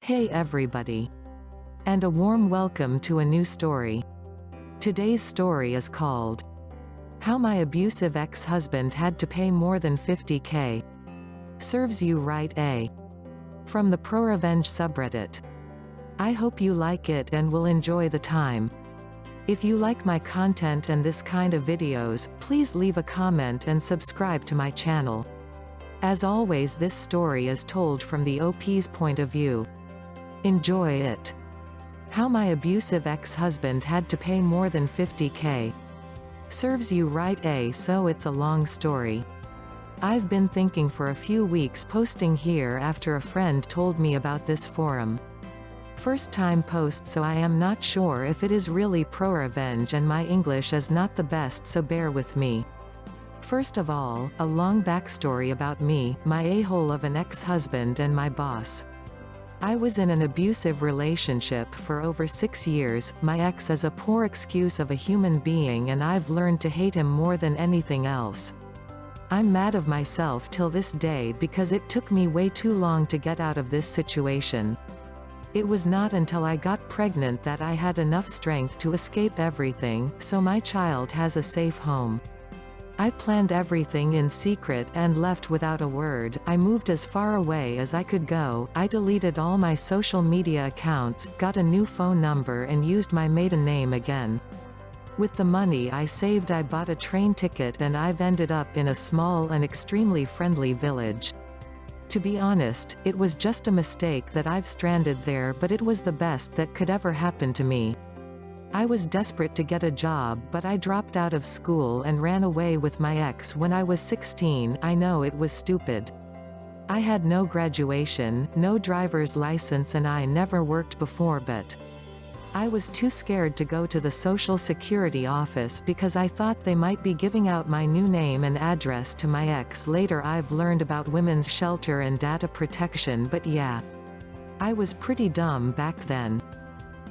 Hey everybody. And a warm welcome to a new story. Today's story is called How My Abusive Ex-Husband Had to Pay More Than $50K. Serves you right, eh? From the PROREVENGE subreddit. I hope you like it and will enjoy the time. If you like my content and this kind of videos, please leave a comment and subscribe to my channel. As always, this story is told from the OP's point of view. Enjoy it. How My Abusive Ex-Husband Had to Pay More Than $50K. Serves you right, eh? So it's a long story. I've been thinking for a few weeks posting here after a friend told me about this forum. First time post, so I am not sure if it is really PROREVENGE and my English is not the best, so bear with me. First of all, a long backstory about me, my a-hole of an ex-husband and my boss. I was in an abusive relationship for over 6 years. My ex is a poor excuse of a human being and I've learned to hate him more than anything else. I'm mad of myself till this day because it took me way too long to get out of this situation. It was not until I got pregnant that I had enough strength to escape everything, so my child has a safe home. I planned everything in secret and left without a word. I moved as far away as I could go. I deleted all my social media accounts, got a new phone number and used my maiden name again. With the money I saved, I bought a train ticket and I've ended up in a small and extremely friendly village. To be honest, it was just a mistake that I've stranded there, but it was the best that could ever happen to me. I was desperate to get a job, but I dropped out of school and ran away with my ex when I was 16. I know it was stupid. I had no graduation, no driver's license, and I never worked before, but I was too scared to go to the Social Security office because I thought they might be giving out my new name and address to my ex. Later I've learned about women's shelter and data protection, but yeah, I was pretty dumb back then.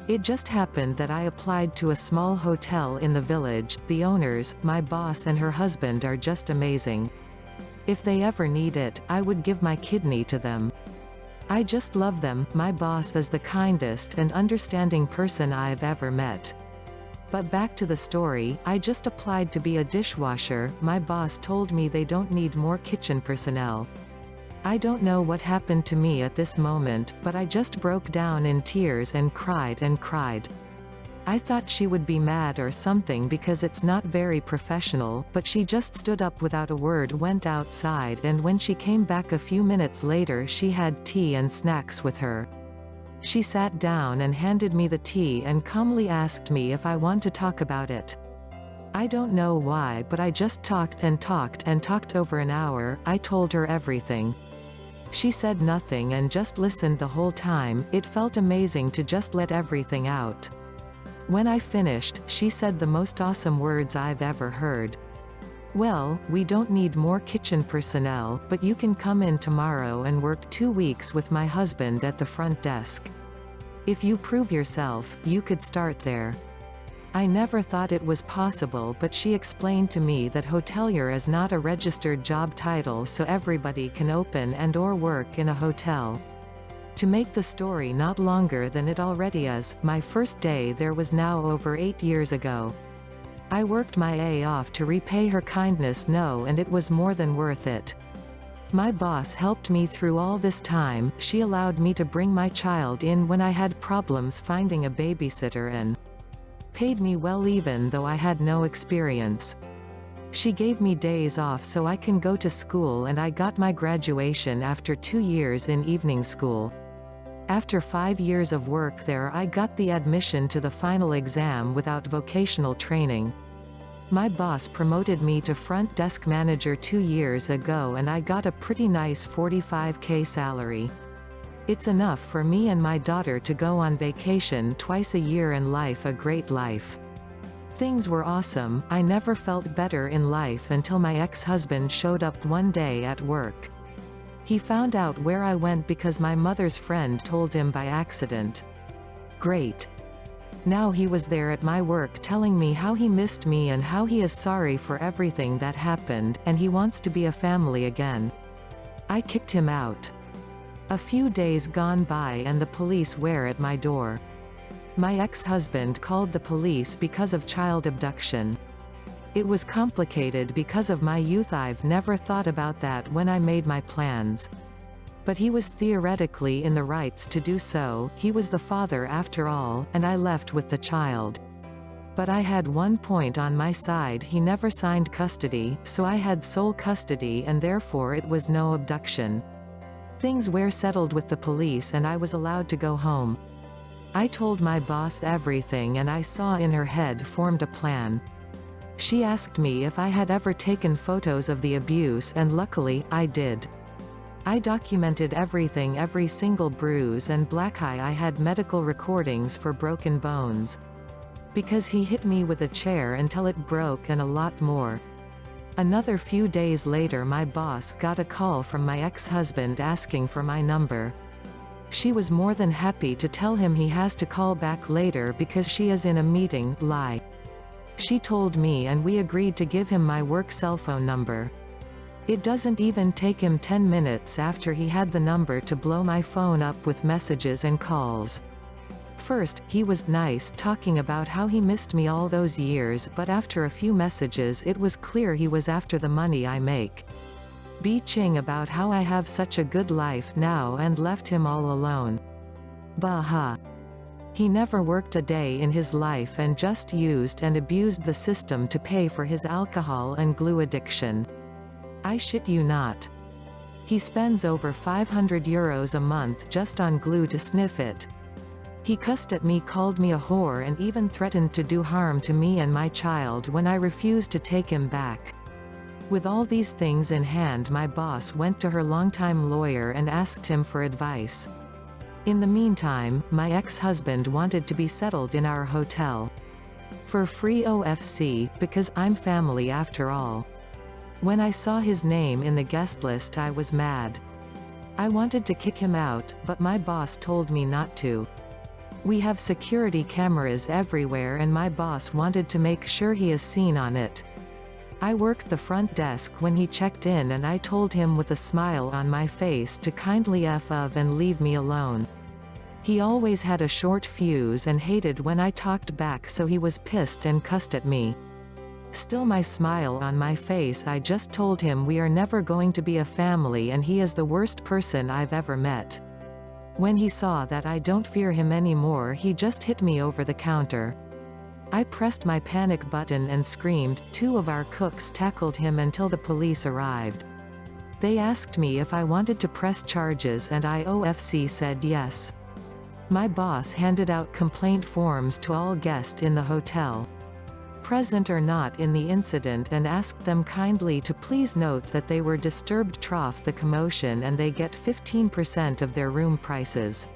It just happened that I applied to a small hotel in the village. The owners, my boss and her husband, are just amazing. If they ever need it, I would give my kidney to them. I just love them. My boss is the kindest and understanding person I've ever met. But back to the story, I just applied to be a dishwasher. My boss told me they don't need more kitchen personnel. I don't know what happened to me at this moment, but I just broke down in tears and cried and cried. I thought she would be mad or something because it's not very professional, but she just stood up without a word, went outside, and when she came back a few minutes later she had tea and snacks with her. She sat down and handed me the tea and calmly asked me if I want to talk about it. I don't know why, but I just talked and talked and talked over an hour. I told her everything. She said nothing and just listened the whole time. It felt amazing to just let everything out. When I finished, she said the most awesome words I've ever heard. Well, we don't need more kitchen personnel, but you can come in tomorrow and work 2 weeks with my husband at the front desk. If you prove yourself, you could start there. I never thought it was possible, but she explained to me that hotelier is not a registered job title, so everybody can open and/or work in a hotel. To make the story not longer than it already is, my first day there was now over 8 years ago. I worked my A off to repay her kindness, and it was more than worth it. My boss helped me through all this time. She allowed me to bring my child in when I had problems finding a babysitter and paid me well even though I had no experience. She gave me days off so I can go to school, and I got my graduation after 2 years in evening school. After 5 years of work there, I got the admission to the final exam without vocational training. My boss promoted me to front desk manager 2 years ago and I got a pretty nice $45K salary. It's enough for me and my daughter to go on vacation twice a year and life a great life. Things were awesome. I never felt better in life until my ex-husband showed up one day at work. He found out where I went because my mother's friend told him by accident. Great. Now he was there at my work telling me how he missed me and how he is sorry for everything that happened, and he wants to be a family again. I kicked him out. A few days gone by and the police were at my door. My ex-husband called the police because of child abduction. It was complicated because of my youth. I've never thought about that when I made my plans. But he was theoretically in the rights to do so, he was the father after all, and I left with the child. But I had one point on my side: he never signed custody, so I had sole custody and therefore it was no abduction. Things were settled with the police and I was allowed to go home. I told my boss everything and I saw in her head formed a plan. She asked me if I had ever taken photos of the abuse and luckily, I did. I documented everything, every single bruise and black eye. I had medical recordings for broken bones. Because he hit me with a chair until it broke and a lot more. Another few days later my boss got a call from my ex-husband asking for my number. She was more than happy to tell him he has to call back later because she is in a meeting. Lie. She told me and we agreed to give him my work cell phone number. It doesn't even take him 10 minutes after he had the number to blow my phone up with messages and calls. First, he was nice, talking about how he missed me all those years, but after a few messages it was clear he was after the money I make. Bitching about how I have such a good life now and left him all alone. Bah. He never worked a day in his life and just used and abused the system to pay for his alcohol and glue addiction. I shit you not. He spends over €500 a month just on glue to sniff it. He cussed at me, called me a whore and even threatened to do harm to me and my child when I refused to take him back. With all these things in hand, my boss went to her longtime lawyer and asked him for advice. In the meantime, my ex-husband wanted to be settled in our hotel. For free OFC, because I'm family after all. When I saw his name in the guest list I was mad. I wanted to kick him out, but my boss told me not to. We have security cameras everywhere and my boss wanted to make sure he is seen on it. I worked the front desk when he checked in and I told him with a smile on my face to kindly F off and leave me alone. He always had a short fuse and hated when I talked back, so he was pissed and cussed at me. Still my smile on my face, I just told him we are never going to be a family and he is the worst person I've ever met. When he saw that I don't fear him anymore, he just hit me over the counter. I pressed my panic button and screamed. 2 of our cooks tackled him until the police arrived. They asked me if I wanted to press charges and I OFC said yes. My boss handed out complaint forms to all guests in the hotel, present or not in the incident, and asked them kindly to please note that they were disturbed trough the commotion and they get 15% of their room prices.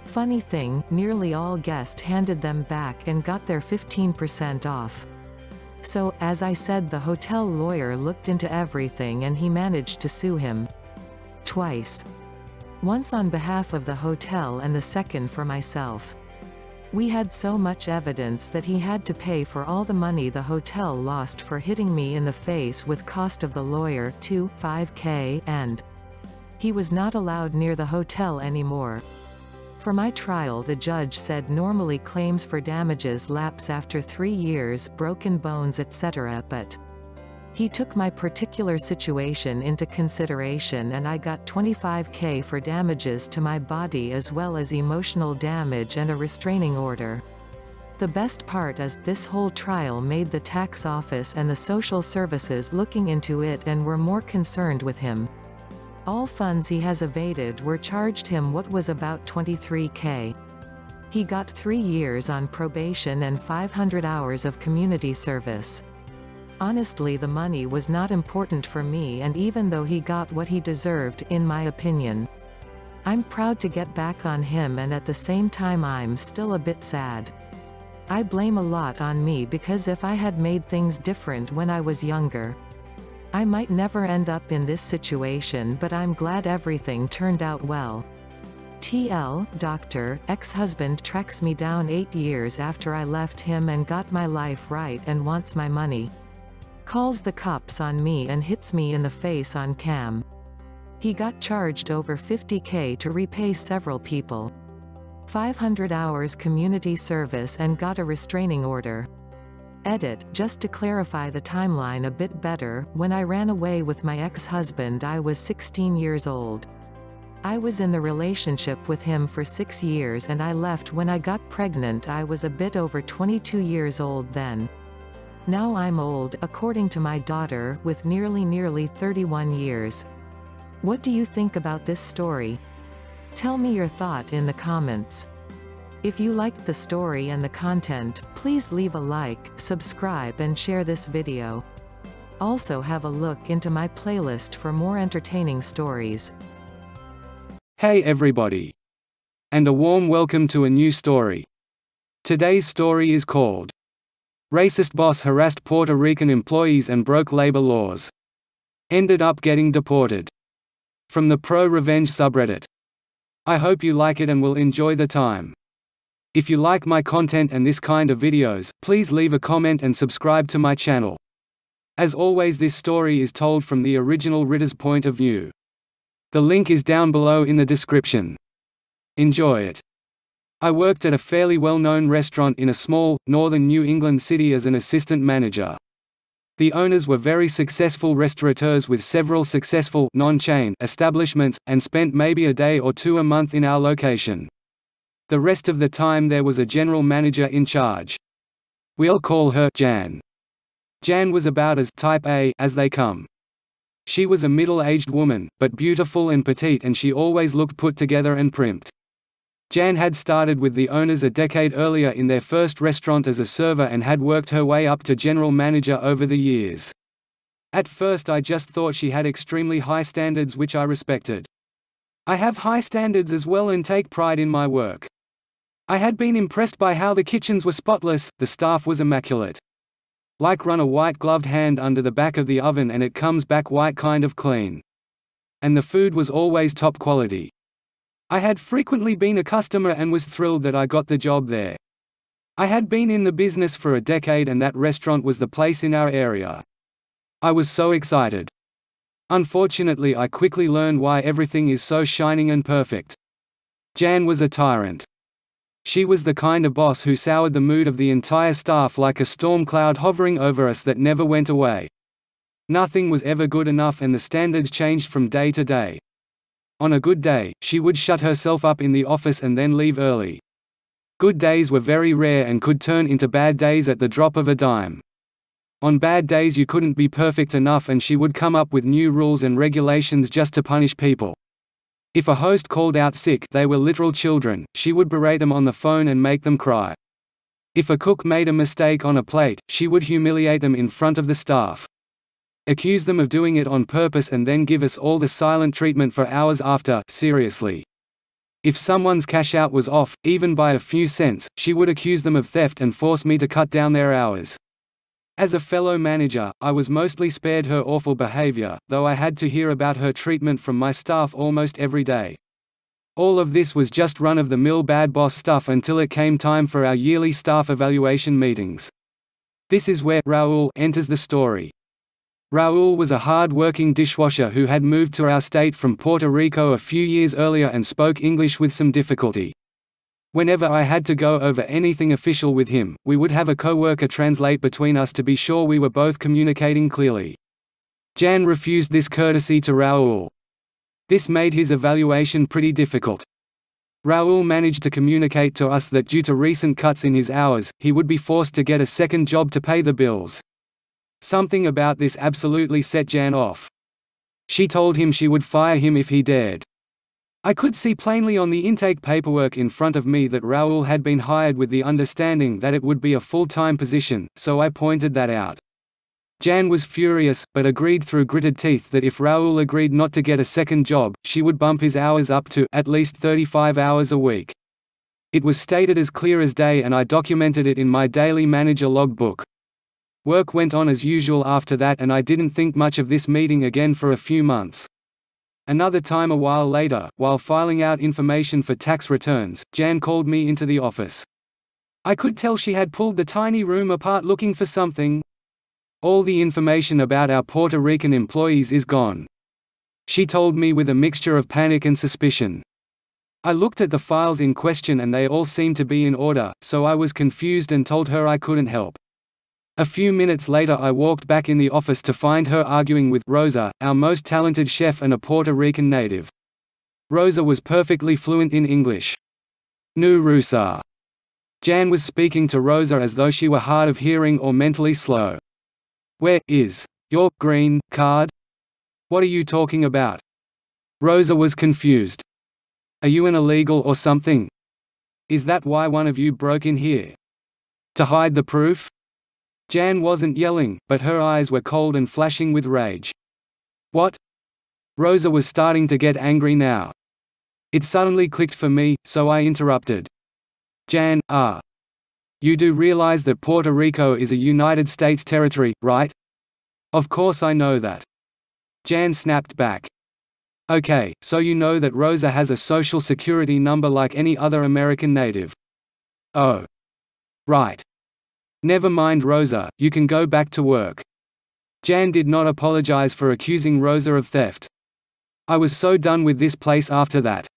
Funny thing, nearly all guests handed them back and got their 15% off. So, as I said, the hotel lawyer looked into everything and he managed to sue him. Twice. Once on behalf of the hotel and the second for myself. We had so much evidence that he had to pay for all the money the hotel lost for hitting me in the face with cost of the lawyer, $5K, and he was not allowed near the hotel anymore. For my trial, the judge said normally claims for damages lapse after 3 years, broken bones etc., but he took my particular situation into consideration and I got $25K for damages to my body as well as emotional damage and a restraining order. The best part is, this whole trial made the tax office and the social services looking into it and were more concerned with him. All funds he has evaded were charged him what was about $23K. He got 3 years on probation and 500 hours of community service. Honestly, the money was not important for me, and even though he got what he deserved, in my opinion, I'm proud to get back on him, and at the same time I'm still a bit sad. I blame a lot on me because if I had made things different when I was younger, I might never end up in this situation, but I'm glad everything turned out well. TL, doctor, ex-husband tracks me down 8 years after I left him and got my life right and wants my money. Calls the cops on me and hits me in the face on cam. He got charged over $50K to repay several people. 500 hours community service and got a restraining order. Edit, just to clarify the timeline a bit better, when I ran away with my ex-husband I was 16 years old. I was in the relationship with him for 6 years and I left when I got pregnant. I was a bit over 22 years old then. Now I'm old, according to my daughter, with nearly 31 years. What do you think about this story? Tell me your thought in the comments. If you liked the story and the content, please leave a like, subscribe and share this video. Also have a look into my playlist for more entertaining stories. Hey everybody! And a warm welcome to a new story. Today's story is called Racist Boss Harassed Puerto Rican Employees and Broke Labor Laws. Ended up getting deported. From the PROREVENGE subreddit. I hope you like it and will enjoy the time. If you like my content and this kind of videos, please leave a comment and subscribe to my channel. As always, this story is told from the original writer's point of view. The link is down below in the description. Enjoy it. I worked at a fairly well-known restaurant in a small, northern New England city as an assistant manager. The owners were very successful restaurateurs with several successful non-chain establishments, and spent maybe a day or two a month in our location. The rest of the time there was a general manager in charge. We'll call her Jan. Jan was about as type A as they come. She was a middle-aged woman, but beautiful and petite, and she always looked put together and primped. Jan had started with the owners a decade earlier in their first restaurant as a server and had worked her way up to general manager over the years. At first I just thought she had extremely high standards, which I respected. I have high standards as well and take pride in my work. I had been impressed by how the kitchens were spotless, the staff was immaculate. Like run a white-gloved hand under the back of the oven and it comes back white, kind of clean. And the food was always top quality. I had frequently been a customer and was thrilled that I got the job there. I had been in the business for a decade and that restaurant was the place in our area. I was so excited. Unfortunately, I quickly learned why everything is so shining and perfect. Jan was a tyrant. She was the kind of boss who soured the mood of the entire staff like a storm cloud hovering over us that never went away. Nothing was ever good enough and the standards changed from day to day. On a good day, she would shut herself up in the office and then leave early. Good days were very rare and could turn into bad days at the drop of a dime. On bad days you couldn't be perfect enough and she would come up with new rules and regulations just to punish people. If a host called out sick, they were literal children, she would berate them on the phone and make them cry. If a cook made a mistake on a plate, she would humiliate them in front of the staff. Accuse them of doing it on purpose and then give us all the silent treatment for hours after. Seriously. If someone's cash out was off, even by a few cents, she would accuse them of theft and force me to cut down their hours. As a fellow manager, I was mostly spared her awful behavior, though I had to hear about her treatment from my staff almost every day. All of this was just run-of-the-mill bad boss stuff until it came time for our yearly staff evaluation meetings. This is where Raul enters the story. Raul was a hard-working dishwasher who had moved to our state from Puerto Rico a few years earlier and spoke English with some difficulty. Whenever I had to go over anything official with him, we would have a co-worker translate between us to be sure we were both communicating clearly. Jan refused this courtesy to Raul. This made his evaluation pretty difficult. Raul managed to communicate to us that due to recent cuts in his hours, he would be forced to get a second job to pay the bills. Something about this absolutely set Jan off. She told him she would fire him if he dared. I could see plainly on the intake paperwork in front of me that Raul had been hired with the understanding that it would be a full-time position, so I pointed that out. Jan was furious, but agreed through gritted teeth that if Raul agreed not to get a second job, she would bump his hours up to at least 35 hours a week. It was stated as clear as day and I documented it in my daily manager logbook. Work went on as usual after that and I didn't think much of this meeting again for a few months. Another time a while later, while filing out information for tax returns, Jan called me into the office. I could tell she had pulled the tiny room apart looking for something. All the information about our Puerto Rican employees is gone. she told me with a mixture of panic and suspicion. I looked at the files in question and they all seemed to be in order, so I was confused and told her I couldn't help. A few minutes later I walked back in the office to find her arguing with Rosa, our most talented chef and a Puerto Rican native. Rosa was perfectly fluent in English. Nu Rusa. Jan was speaking to Rosa as though she were hard of hearing or mentally slow. Where is your green card? What are you talking about? Rosa was confused. Are you an illegal or something? Is that why one of you broke in here? To hide the proof? Jan wasn't yelling, but her eyes were cold and flashing with rage. What? Rosa was starting to get angry now. It suddenly clicked for me, so I interrupted. Jan, you do realize that Puerto Rico is a United States territory, right? Of course I know that. Jan snapped back. Okay, so you know that Rosa has a social security number like any other American native. Oh. Right. Never mind Rosa, you can go back to work. Jan did not apologize for accusing Rosa of theft. I was so done with this place after that.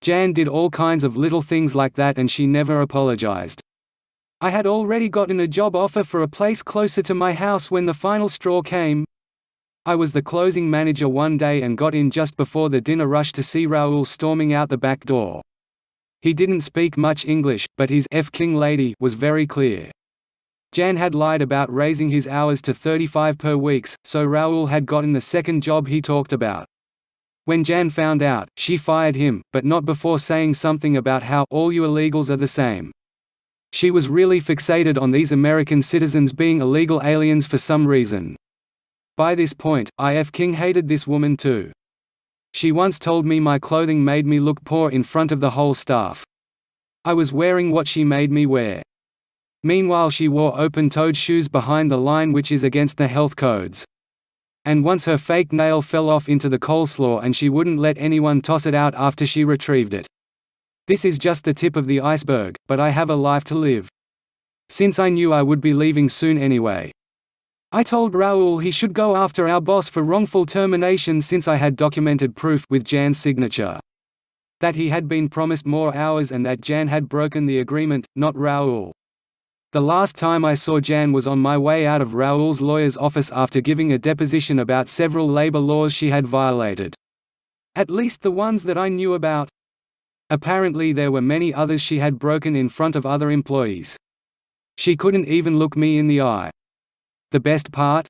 Jan did all kinds of little things like that and she never apologized. I had already gotten a job offer for a place closer to my house when the final straw came. I was the closing manager one day and got in just before the dinner rush to see Raoul storming out the back door. He didn't speak much English, but his F-king lady was very clear. Jan had lied about raising his hours to 35 per week, so Raoul had gotten the second job he talked about. When Jan found out, she fired him, but not before saying something about how all you illegals are the same. She was really fixated on these American citizens being illegal aliens for some reason. By this point, I.F. King hated this woman too. She once told me my clothing made me look poor in front of the whole staff. I was wearing what she made me wear. Meanwhile she wore open-toed shoes behind the line, which is against the health codes. And once her fake nail fell off into the coleslaw and she wouldn't let anyone toss it out after she retrieved it. This is just the tip of the iceberg, but I have a life to live. Since I knew I would be leaving soon anyway. I told Raoul he should go after our boss for wrongful termination since I had documented proof with Jan's signature. That he had been promised more hours and that Jan had broken the agreement, not Raoul. The last time I saw Jan was on my way out of Raoul's lawyer's office after giving a deposition about several labor laws she had violated. At least the ones that I knew about. Apparently there were many others she had broken in front of other employees. She couldn't even look me in the eye. The best part?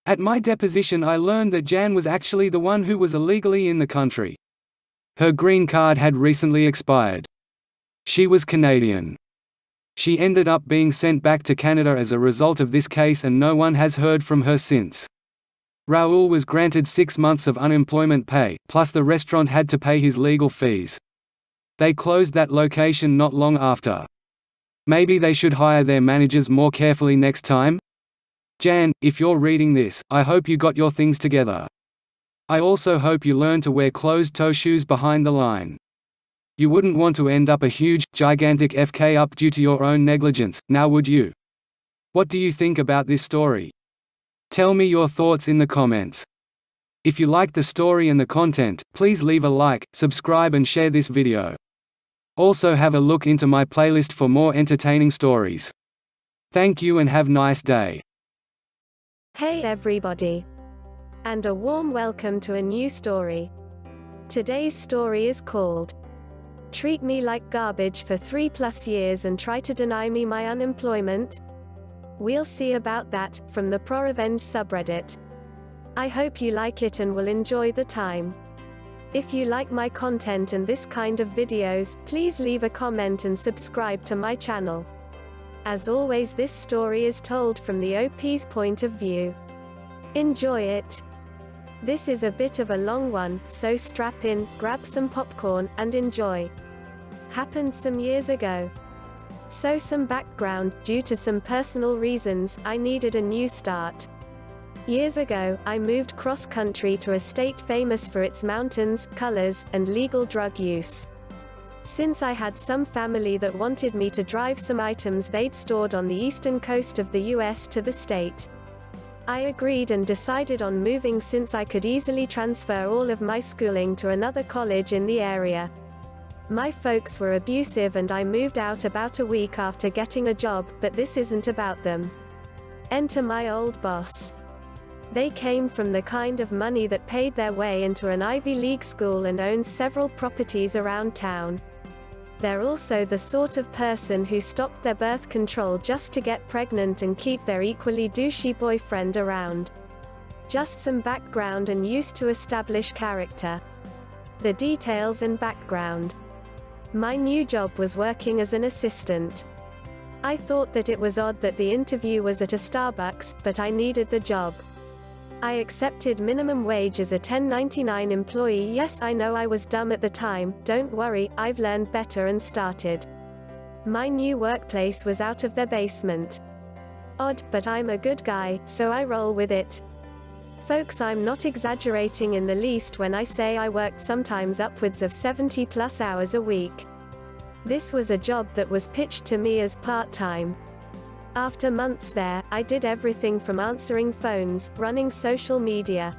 At my deposition I learned that Jan was actually the one who was illegally in the country. Her green card had recently expired. She was Canadian. She ended up being sent back to Canada as a result of this case and no one has heard from her since. Raoul was granted 6 months of unemployment pay, plus the restaurant had to pay his legal fees. They closed that location not long after. Maybe they should hire their managers more carefully next time? Jan, if you're reading this, I hope you got your things together. I also hope you learn to wear closed-toe shoes behind the line. You wouldn't want to end up a huge, gigantic FK up due to your own negligence, now would you? What do you think about this story? Tell me your thoughts in the comments. If you liked the story and the content, please leave a like, subscribe and share this video. Also have a look into my playlist for more entertaining stories. Thank you and have a nice day. Hey everybody! And a warm welcome to a new story. Today's story is called Treat Me Like Garbage for 3+ years and Try to Deny Me My Unemployment? We'll see about that, from the PROREVENGE subreddit. I hope you like it and will enjoy the time. If you like my content and this kind of videos, please leave a comment and subscribe to my channel. As always, this story is told from the OP's point of view. Enjoy it. This is a bit of a long one, so strap in, grab some popcorn, and enjoy. Happened some years ago. So some background, due to some personal reasons, I needed a new start. Years ago, I moved cross-country to a state famous for its mountains, colors, and legal drug use. Since I had some family that wanted me to drive some items they'd stored on the eastern coast of the US to the state. I agreed and decided on moving since I could easily transfer all of my schooling to another college in the area. My folks were abusive and I moved out about a week after getting a job, but this isn't about them. Enter my old boss. They came from the kind of money that paid their way into an Ivy League school and owns several properties around town. They're also the sort of person who stopped their birth control just to get pregnant and keep their equally douchey boyfriend around. Just some background and used to establish character. The details and background. My new job was working as an assistant. I thought that it was odd that the interview was at a Starbucks, but I needed the job. I accepted minimum wage as a 1099 employee. Yes, I know I was dumb at the time, don't worry, I've learned better and started. My new workplace was out of their basement. Odd, but I'm a good guy, so I roll with it. Folks, I'm not exaggerating in the least when I say I worked sometimes upwards of 70+ hours a week. This was a job that was pitched to me as part-time. After months there, I did everything from answering phones, running social media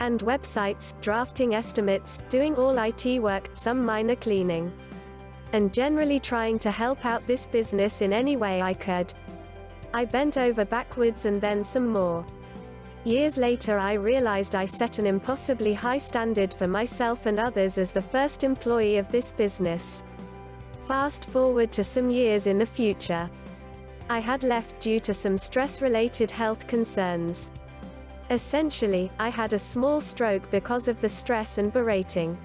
and websites, drafting estimates, doing all IT work, some minor cleaning, and generally trying to help out this business in any way I could. I bent over backwards and then some more. Years later I realized I set an impossibly high standard for myself and others as the first employee of this business. Fast forward to some years in the future. I had left due to some stress-related health concerns. Essentially, I had a small stroke because of the stress and berating.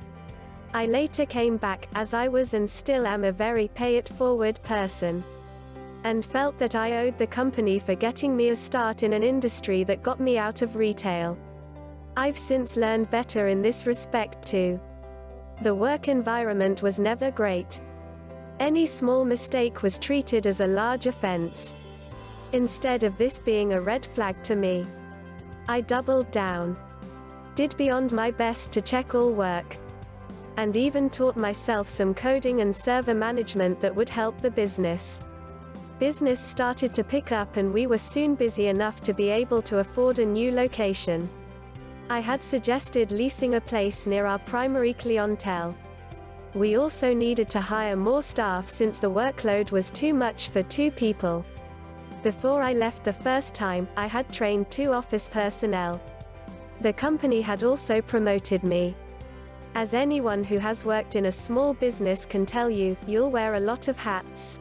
I later came back, as I was and still am a very pay-it-forward person, and felt that I owed the company for getting me a start in an industry that got me out of retail. I've since learned better in this respect too. The work environment was never great. Any small mistake was treated as a large offense, instead of this being a red flag to me. I doubled down, did beyond my best to check all work, and even taught myself some coding and server management that would help the business. Business started to pick up and we were soon busy enough to be able to afford a new location. I had suggested leasing a place near our primary clientele. We also needed to hire more staff since the workload was too much for 2 people. Before I left the first time, I had trained 2 office personnel. The company had also promoted me. As anyone who has worked in a small business can tell you, you'll wear a lot of hats.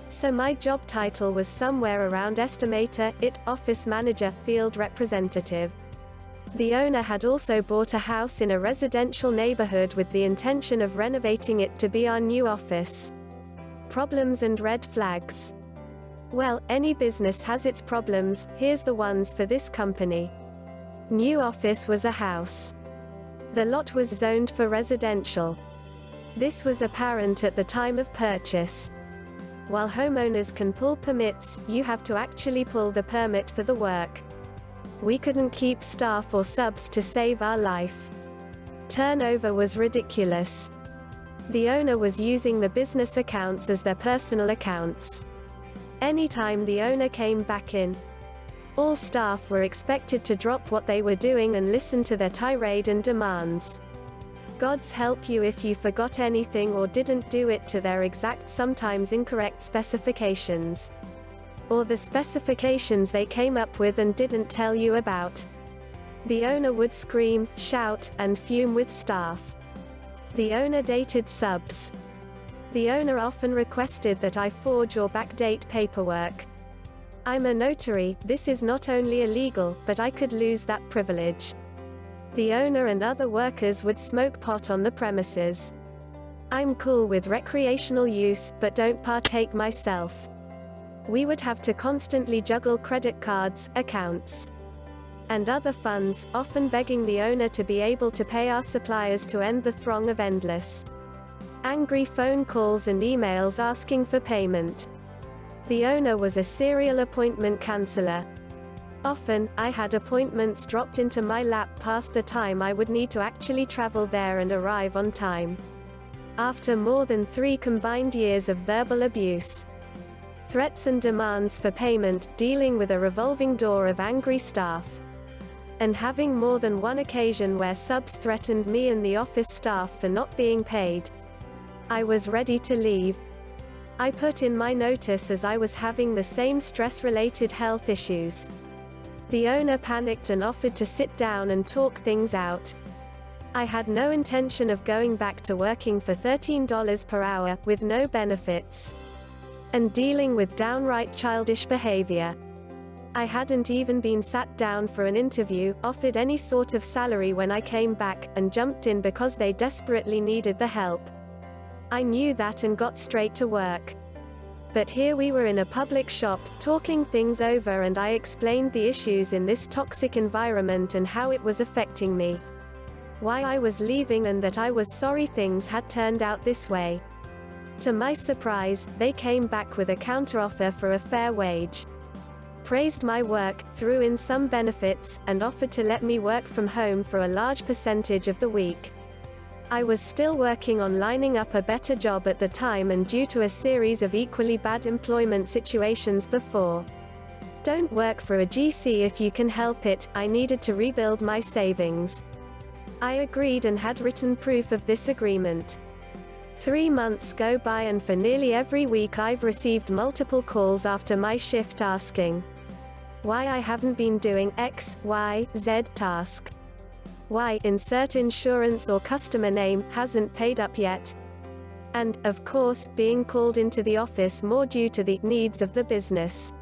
So my job title was somewhere around estimator, office manager, field representative. The owner had also bought a house in a residential neighborhood with the intention of renovating it to be our new office. Problems and red flags. Well, any business has its problems, here's the ones for this company. New office was a house. The lot was zoned for residential. This was apparent at the time of purchase. While homeowners can pull permits, you have to actually pull the permit for the work. We couldn't keep staff or subs to save our life. Turnover was ridiculous. The owner was using the business accounts as their personal accounts. Anytime the owner came back in, all staff were expected to drop what they were doing and listen to their tirade and demands. God's help you if you forgot anything or didn't do it to their exact, sometimes incorrect specifications. Or the specifications they came up with and didn't tell you about. The owner would scream, shout, and fume with staff. The owner dated subs. The owner often requested that I forge or backdate paperwork. I'm a notary, this is not only illegal, but I could lose that privilege. The owner and other workers would smoke pot on the premises. I'm cool with recreational use, but don't partake myself. We would have to constantly juggle credit cards, accounts, and other funds, often begging the owner to be able to pay our suppliers to end the throng of endless, angry phone calls and emails asking for payment. The owner was a serial appointment canceller. Often, I had appointments dropped into my lap past the time I would need to actually travel there and arrive on time. After more than 3 combined years of verbal abuse. threats and demands for payment, dealing with a revolving door of angry staff, and having more than one occasion where subs threatened me and the office staff for not being paid. I was ready to leave. I put in my notice as I was having the same stress-related health issues. The owner panicked and offered to sit down and talk things out. I had no intention of going back to working for $13 per hour, with no benefits, and dealing with downright childish behavior. I hadn't even been sat down for an interview, offered any sort of salary when I came back, and jumped in because they desperately needed the help. I knew that and got straight to work. But here we were in a public shop, talking things over, and I explained the issues in this toxic environment and how it was affecting me, why I was leaving, and that I was sorry things had turned out this way. To my surprise, they came back with a counteroffer for a fair wage, praised my work, threw in some benefits, and offered to let me work from home for a large percentage of the week. I was still working on lining up a better job at the time, and due to a series of equally bad employment situations before. Don't work for a GC if you can help it. I needed to rebuild my savings. I agreed and had written proof of this agreement. 3 months go by, and for nearly every week I've received multiple calls after my shift asking why I haven't been doing X, Y, Z task. Why, insert insurance or customer name, hasn't paid up yet. And, of course, being called into the office more due to the needs of the business.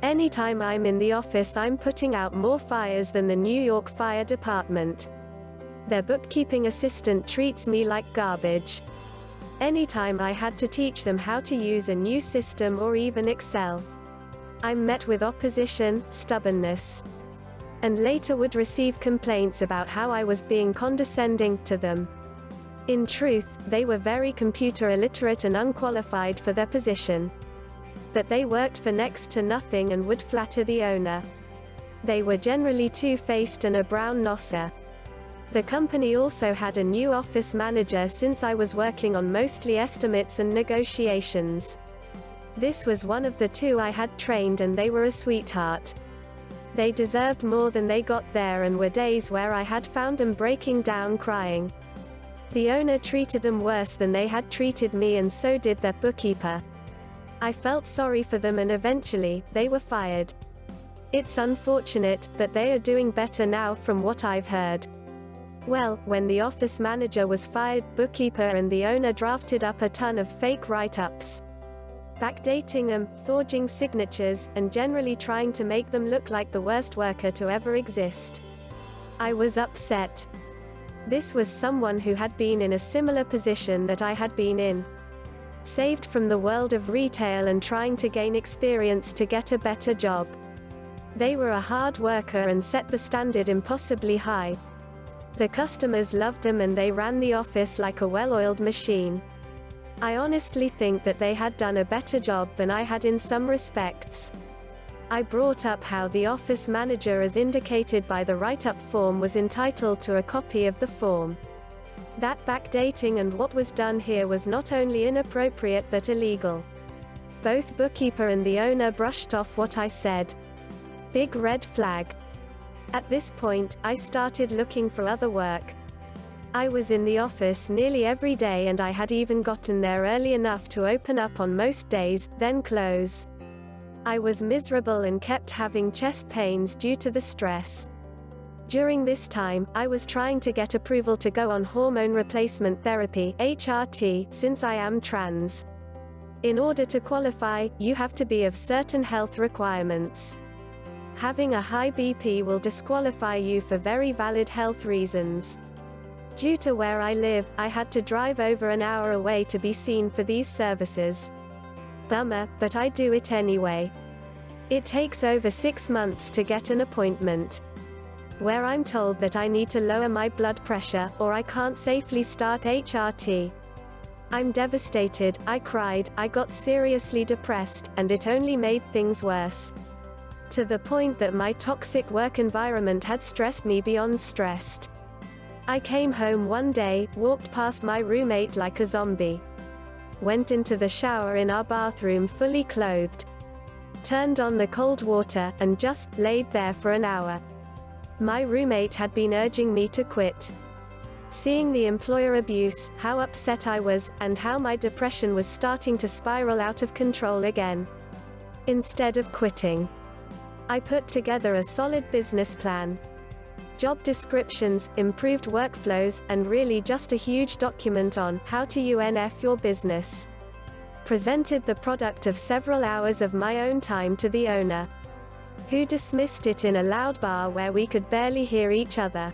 Anytime I'm in the office, I'm putting out more fires than the New York Fire Department. Their bookkeeping assistant treats me like garbage. Anytime I had to teach them how to use a new system or even Excel, I'm met with opposition, stubbornness, and later would receive complaints about how I was being condescending to them. In truth, they were very computer illiterate and unqualified for their position. That they worked for next to nothing and would flatter the owner. They were generally two-faced and a brown-nosser. The company also had a new office manager since I was working on mostly estimates and negotiations. This was one of the two I had trained, and they were a sweetheart. They deserved more than they got there, and were days where I had found them breaking down crying. The owner treated them worse than they had treated me, and so did their bookkeeper. I felt sorry for them, and eventually, they were fired. It's unfortunate, but they are doing better now from what I've heard. Well, when the office manager was fired, bookkeeper and the owner drafted up a ton of fake write-ups, backdating them, forging signatures, and generally trying to make them look like the worst worker to ever exist. I was upset. This was someone who had been in a similar position that I had been in. Saved from the world of retail and trying to gain experience to get a better job. They were a hard worker and set the standard impossibly high. The customers loved them, and they ran the office like a well-oiled machine. I honestly think that they had done a better job than I had in some respects. I brought up how the office manager, as indicated by the write-up form, was entitled to a copy of the form. That backdating and what was done here was not only inappropriate but illegal. Both bookkeeper and the owner brushed off what I said. Big red flag. At this point, I started looking for other work. I was in the office nearly every day, and I had even gotten there early enough to open up on most days, then close. I was miserable and kept having chest pains due to the stress. During this time, I was trying to get approval to go on hormone replacement therapy, HRT, since I am trans. In order to qualify, you have to be of certain health requirements. Having a high BP will disqualify you for very valid health reasons. Due to where I live, I had to drive over an hour away to be seen for these services. Bummer, but I do it anyway. It takes over 6 months to get an appointment, where I'm told that I need to lower my blood pressure, or I can't safely start HRT. I'm devastated, I cried, I got seriously depressed, and it only made things worse. To the point that my toxic work environment had stressed me beyond stressed. I came home one day, walked past my roommate like a zombie. went into the shower in our bathroom fully clothed, turned on the cold water, and just laid there for an hour. My roommate had been urging me to quit. Seeing the employer abuse, how upset I was, and how my depression was starting to spiral out of control again. Instead of quitting, I put together a solid business plan. Job descriptions, improved workflows, and really just a huge document on how to UNF your business. Presented the product of several hours of my own time to the owner, who dismissed it in a loud bar where we could barely hear each other.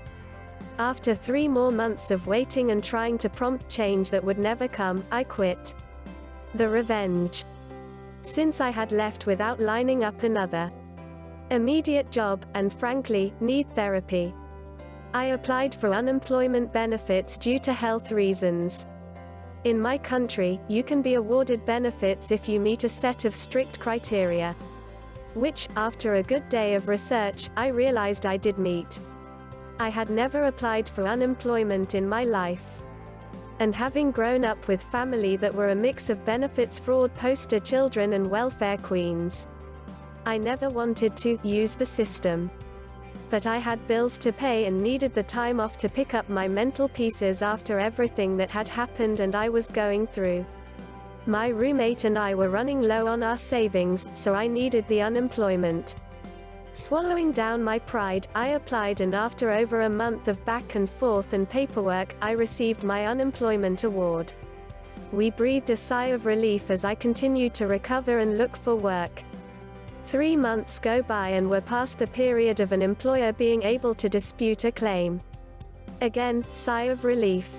After 3 more months of waiting and trying to prompt change that would never come, I quit. The revenge. Since I had left without lining up another immediate job, and frankly, need therapy, I applied for unemployment benefits due to health reasons. In my country, you can be awarded benefits if you meet a set of strict criteria, which, after a good day of research, I realized I did meet. I had never applied for unemployment in my life. And having grown up with family that were a mix of benefits fraud poster children and welfare queens, I never wanted to use the system. But I had bills to pay and needed the time off to pick up my mental pieces after everything that had happened and I was going through. My roommate and I were running low on our savings, so I needed the unemployment. Swallowing down my pride, I applied, and after over a month of back and forth and paperwork, I received my unemployment award. We breathed a sigh of relief as I continued to recover and look for work. 3 months go by and we're past the period of an employer being able to dispute a claim. Again, sigh of relief.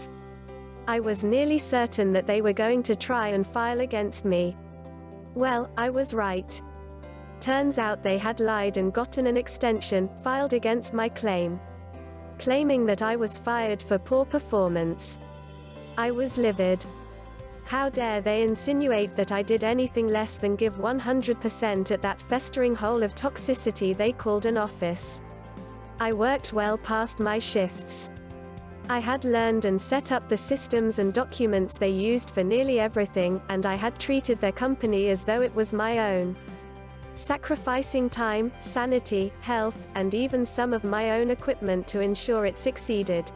I was nearly certain that they were going to try and file against me. Well, I was right. Turns out they had lied and gotten an extension filed against my claim, claiming that I was fired for poor performance. I was livid. How dare they insinuate that I did anything less than give 100% at that festering hole of toxicity they called an office. I worked well past my shifts. I had learned and set up the systems and documents they used for nearly everything, and I had treated their company as though it was my own, sacrificing time, sanity, health, and even some of my own equipment to ensure it succeeded.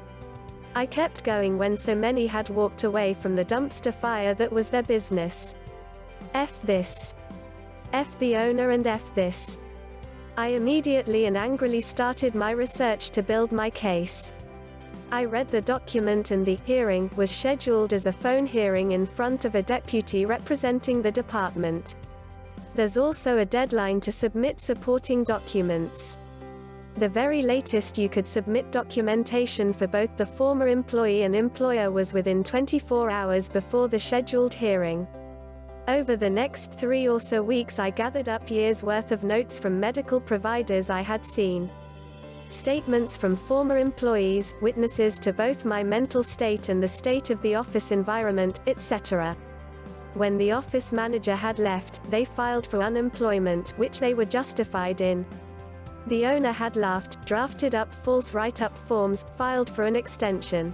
I kept going when so many had walked away from the dumpster fire that was their business. F this. F the owner and F this. I immediately and angrily started my research to build my case. I read the document, and the hearing was scheduled as a phone hearing in front of a deputy representing the department. There's also a deadline to submit supporting documents. The very latest you could submit documentation for both the former employee and employer was within 24 hours before the scheduled hearing. Over the next 3 or so weeks, I gathered up years' worth of notes from medical providers I had seen, statements from former employees, witnesses to both my mental state and the state of the office environment, etc. When the office manager had left, they filed for unemployment, which they were justified in. The owner had laughed, drafted up false write-up forms, filed for an extension.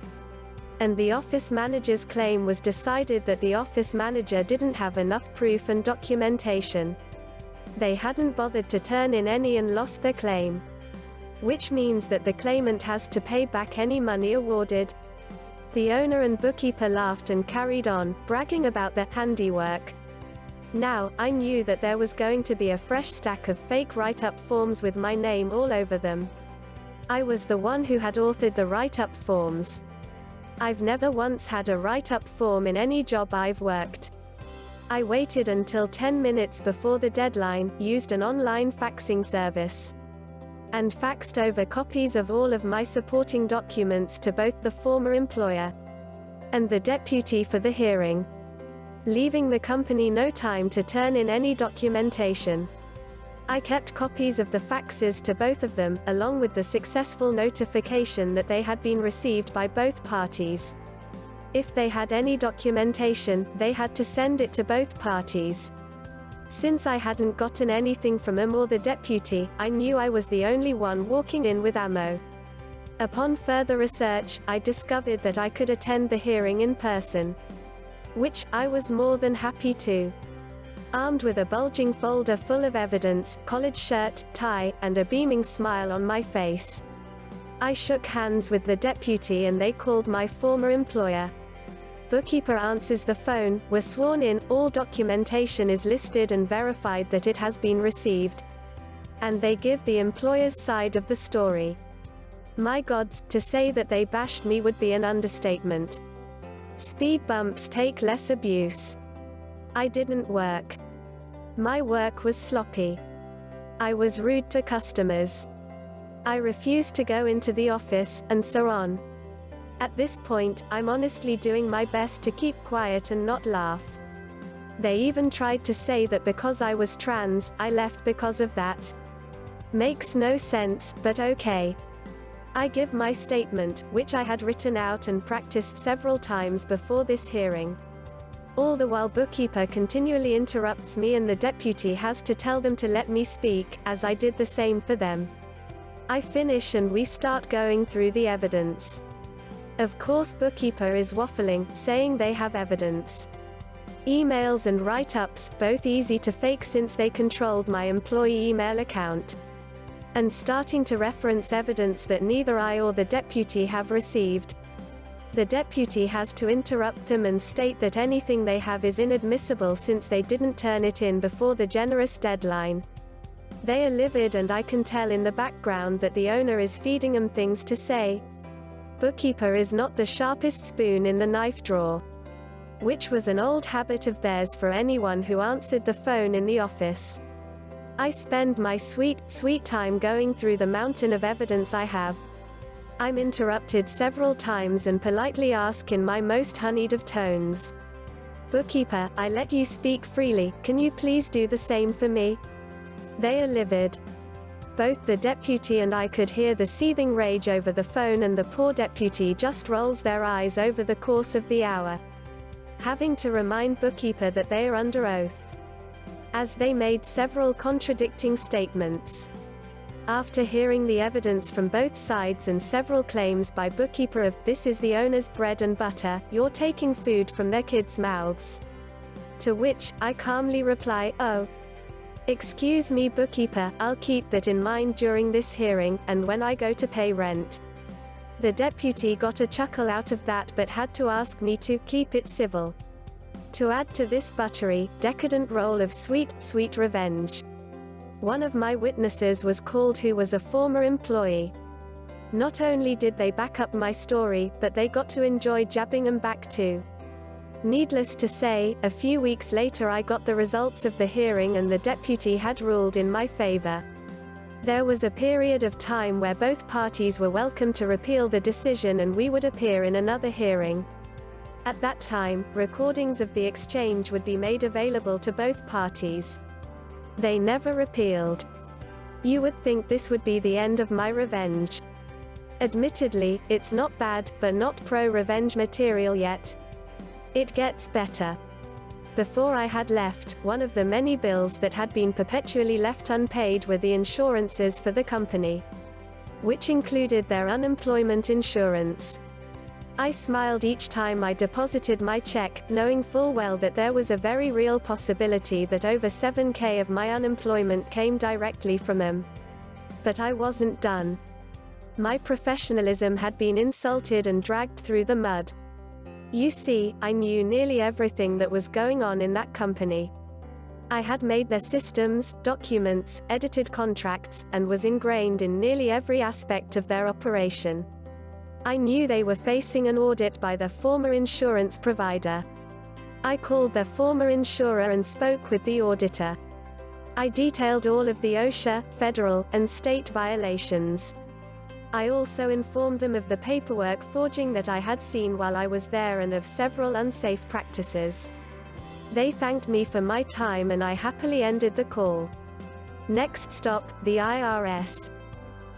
And the office manager's claim was decided that the office manager didn't have enough proof and documentation. They hadn't bothered to turn in any and lost their claim. Which means that the claimant has to pay back any money awarded. The owner and bookkeeper laughed and carried on, bragging about their handiwork. Now, I knew that there was going to be a fresh stack of fake write-up forms with my name all over them. I was the one who had authored the write-up forms. I've never once had a write-up form in any job I've worked. I waited until 10 minutes before the deadline, used an online faxing service, and faxed over copies of all of my supporting documents to both the former employer and the deputy for the hearing, leaving the company no time to turn in any documentation. I kept copies of the faxes to both of them, along with the successful notification that they had been received by both parties. If they had any documentation, they had to send it to both parties. Since I hadn't gotten anything from him or the deputy, I knew I was the only one walking in with ammo. Upon further research, I discovered that I could attend the hearing in person. which I was more than happy to. Armed with a bulging folder full of evidence, collared shirt, tie, and a beaming smile on my face, I shook hands with the deputy and they called my former employer. Bookkeeper answers the phone, we're sworn in, all documentation is listed and verified that it has been received. And they give the employer's side of the story. My gods, to say that they bashed me would be an understatement. Speed bumps take less abuse. I didn't work. My work was sloppy. I was rude to customers. I refused to go into the office, and so on. At this point, I'm honestly doing my best to keep quiet and not laugh. They even tried to say that because I was trans, I left because of that. Makes no sense, but okay. I give my statement, which I had written out and practiced several times before this hearing. All the while bookkeeper continually interrupts me and the deputy has to tell them to let me speak, as I did the same for them. I finish and we start going through the evidence. Of course bookkeeper is waffling, saying they have evidence. Emails and write-ups, both easy to fake since they controlled my employee email account. And starting to reference evidence that neither I or the deputy have received. The deputy has to interrupt them and state that anything they have is inadmissible since they didn't turn it in before the generous deadline. They are livid and I can tell in the background that the owner is feeding them things to say. Bookkeeper is not the sharpest spoon in the knife drawer. Which was an old habit of theirs for anyone who answered the phone in the office. I spend my sweet time going through the mountain of evidence I have. I'm interrupted several times and politely ask in my most honeyed of tones. Bookkeeper, I let you speak freely, can you please do the same for me? They are livid. Both the deputy and I could hear the seething rage over the phone and the poor deputy just rolls their eyes over the course of the hour. Having to remind bookkeeper that they are under oath. As they made several contradicting statements. After hearing the evidence from both sides and several claims by bookkeeper of, this is the owner's bread and butter, you're taking food from their kids' mouths. To which, I calmly reply, oh. Excuse me bookkeeper, I'll keep that in mind during this hearing, and when I go to pay rent. The deputy got a chuckle out of that but had to ask me to keep it civil. To add to this buttery, decadent role of sweet revenge. One of my witnesses was called who was a former employee. Not only did they back up my story, but they got to enjoy jabbing them back too. Needless to say, a few weeks later I got the results of the hearing and the deputy had ruled in my favor. There was a period of time where both parties were welcome to repeal the decision and we would appear in another hearing. At that time, recordings of the exchange would be made available to both parties. They never repealed. You would think this would be the end of my revenge. Admittedly, it's not bad, but not pro-revenge material yet. It gets better. Before I had left, one of the many bills that had been perpetually left unpaid were the insurances for the company, which included their unemployment insurance. I smiled each time I deposited my check, knowing full well that there was a very real possibility that over $7,000 of my unemployment came directly from them. But I wasn't done. My professionalism had been insulted and dragged through the mud. You see, I knew nearly everything that was going on in that company. I had made their systems, documents, edited contracts, and was ingrained in nearly every aspect of their operation. I knew they were facing an audit by their former insurance provider. I called their former insurer and spoke with the auditor. I detailed all of the OSHA, federal, and state violations. I also informed them of the paperwork forging that I had seen while I was there and of several unsafe practices. They thanked me for my time and I happily ended the call. Next stop, the IRS.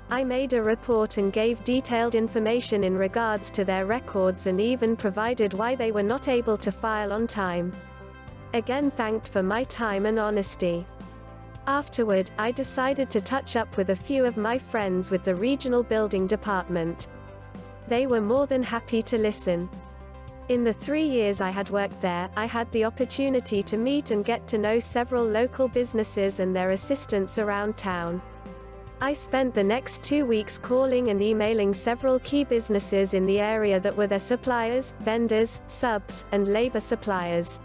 I made a report and gave detailed information in regards to their records and even provided why they were not able to file on time. Again thanked for my time and honesty. Afterward, I decided to touch up with a few of my friends with the regional building department. They were more than happy to listen. In the 3 years I had worked there, I had the opportunity to meet and get to know several local businesses and their assistants around town. I spent the next 2 weeks calling and emailing several key businesses in the area that were their suppliers, vendors, subs, and labor suppliers.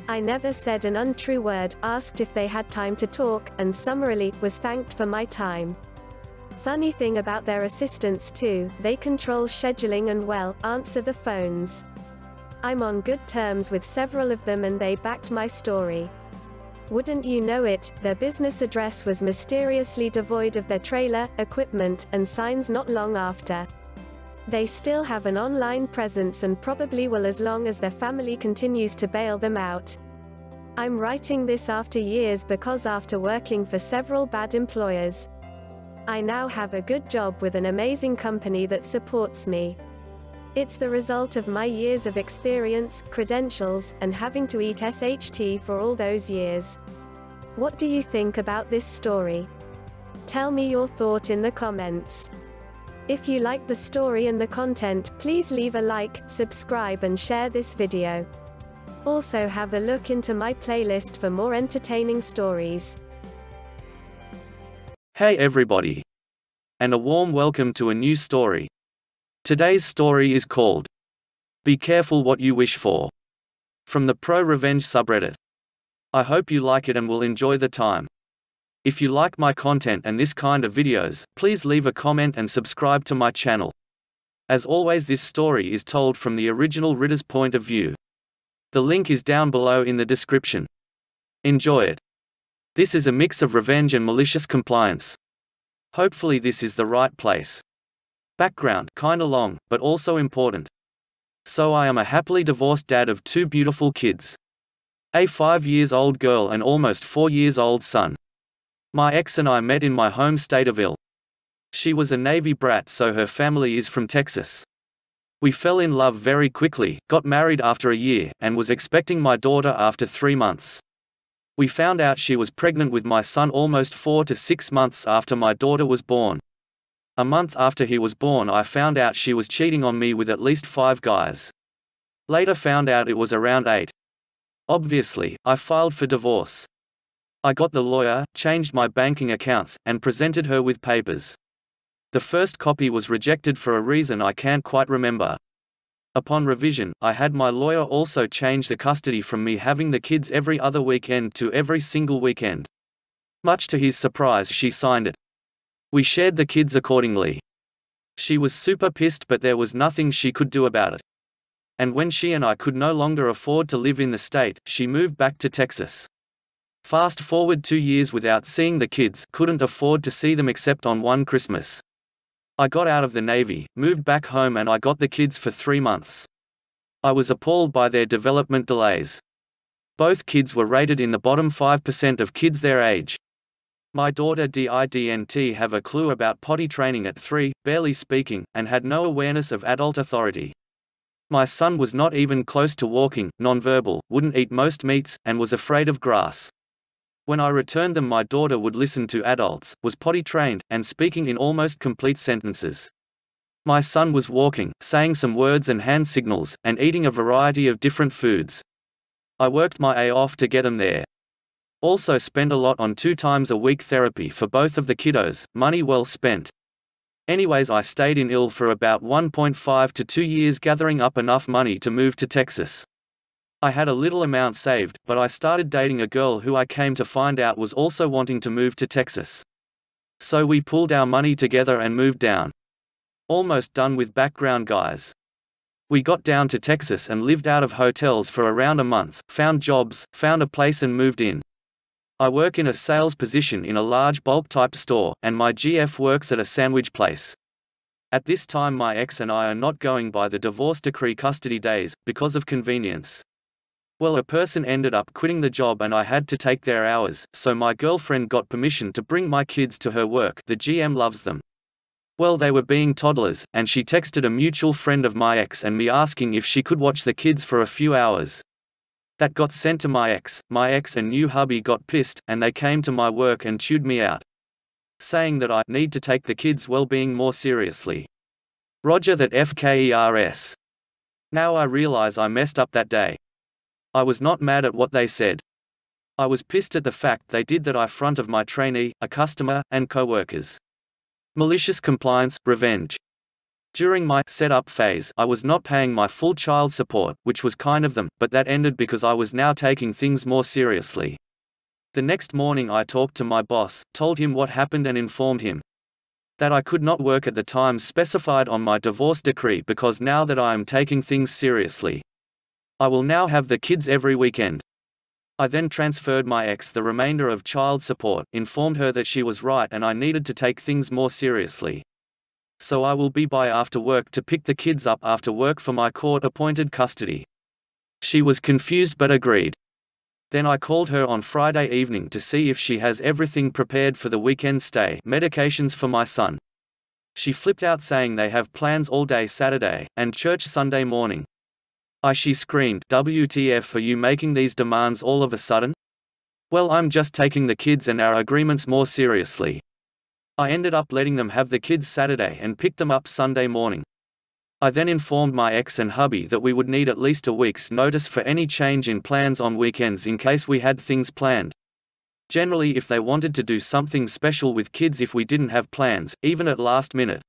I never said an untrue word, asked if they had time to talk, and summarily, was thanked for my time. Funny thing about their assistants too, they control scheduling and answer the phones. I'm on good terms with several of them and they backed my story. Wouldn't you know it, their business address was mysteriously devoid of their trailer, equipment, and signs not long after. They still have an online presence and probably will as long as their family continues to bail them out. I'm writing this after years because after working for several bad employers, I now have a good job with an amazing company that supports me. It's the result of my years of experience, credentials, and having to eat SHT for all those years. What do you think about this story? Tell me your thought in the comments. If you like the story and the content, please leave a like, subscribe and share this video. Also have a look into my playlist for more entertaining stories. Hey everybody! And a warm welcome to a new story. Today's story is called Be Careful What You Wish For, from the PROREVENGE subreddit. I hope you like it and will enjoy the time. If you like my content and this kind of videos, please leave a comment and subscribe to my channel. As always, this story is told from the original writer's point of view. The link is down below in the description. Enjoy it. This is a mix of revenge and malicious compliance. Hopefully this is the right place. Background, kinda long, but also important. So I am a happily divorced dad of 2 beautiful kids. A 5-year-old girl and almost 4-year-old son. My ex and I met in my home state of Ill. She was a Navy brat, so her family is from Texas. We fell in love very quickly, got married after a year, and was expecting my daughter after 3 months. We found out she was pregnant with my son almost 4 to 6 months after my daughter was born. A month after he was born, I found out she was cheating on me with at least 5 guys. Later found out it was around 8. Obviously, I filed for divorce. I got the lawyer, changed my banking accounts, and presented her with papers. The first copy was rejected for a reason I can't quite remember. Upon revision, I had my lawyer also change the custody from me having the kids every other weekend to every single weekend. Much to his surprise, she signed it. We shared the kids accordingly. She was super pissed, but there was nothing she could do about it. And when she and I could no longer afford to live in the state, she moved back to Texas. Fast forward 2 years without seeing the kids, couldn't afford to see them except on one Christmas. I got out of the Navy, moved back home, and I got the kids for 3 months. I was appalled by their development delays. Both kids were rated in the bottom 5% of kids their age. My daughter didn't have a clue about potty training at 3, barely speaking, and had no awareness of adult authority. My son was not even close to walking, nonverbal, wouldn't eat most meats, and was afraid of grass. When I returned them, my daughter would listen to adults, was potty trained, and speaking in almost complete sentences. My son was walking, saying some words and hand signals, and eating a variety of different foods. I worked my A off to get him there. Also spent a lot on 2 times a week therapy for both of the kiddos, money well spent. Anyways, I stayed in Ill for about 1.5 to 2 years gathering up enough money to move to Texas. I had a little amount saved, but I started dating a girl who I came to find out was also wanting to move to Texas. So we pulled our money together and moved down. Almost done with background, guys. We got down to Texas and lived out of hotels for around a month, found jobs, found a place and moved in. I work in a sales position in a large bulk-type store, and my GF works at a sandwich place. At this time my ex and I are not going by the divorce decree custody days, because of convenience. Well, a person ended up quitting the job and I had to take their hours, so my girlfriend got permission to bring my kids to her work. The GM loves them. Well, they were being toddlers, and she texted a mutual friend of my ex and me asking if she could watch the kids for a few hours. That got sent to my ex. My ex and new hubby got pissed, and they came to my work and chewed me out, saying that I need to take the kids' well-being more seriously. Roger that, FKERS. Now I realize I messed up that day. I was not mad at what they said. I was pissed at the fact they did that in front of my trainee, a customer, and co-workers. Malicious compliance, revenge. During my setup phase, I was not paying my full child support, which was kind of them, but that ended because I was now taking things more seriously. The next morning I talked to my boss, told him what happened and informed him that I could not work at the times specified on my divorce decree because now that I am taking things seriously, I will now have the kids every weekend. I then transferred my ex the remainder of child support, informed her that she was right and I needed to take things more seriously. So I will be by after work to pick the kids up after work for my court-appointed custody. She was confused but agreed. Then I called her on Friday evening to see if she has everything prepared for the weekend stay, medications for my son. She flipped out saying they have plans all day Saturday, and church Sunday morning. She screamed, "WTF, are you making these demands all of a sudden?" Well, I'm just taking the kids and our agreements more seriously. I ended up letting them have the kids Saturday and picked them up Sunday morning. I then informed my ex and hubby that we would need at least a week's notice for any change in plans on weekends in case we had things planned. Generally, if they wanted to do something special with kids if we didn't have plans, even at last minute.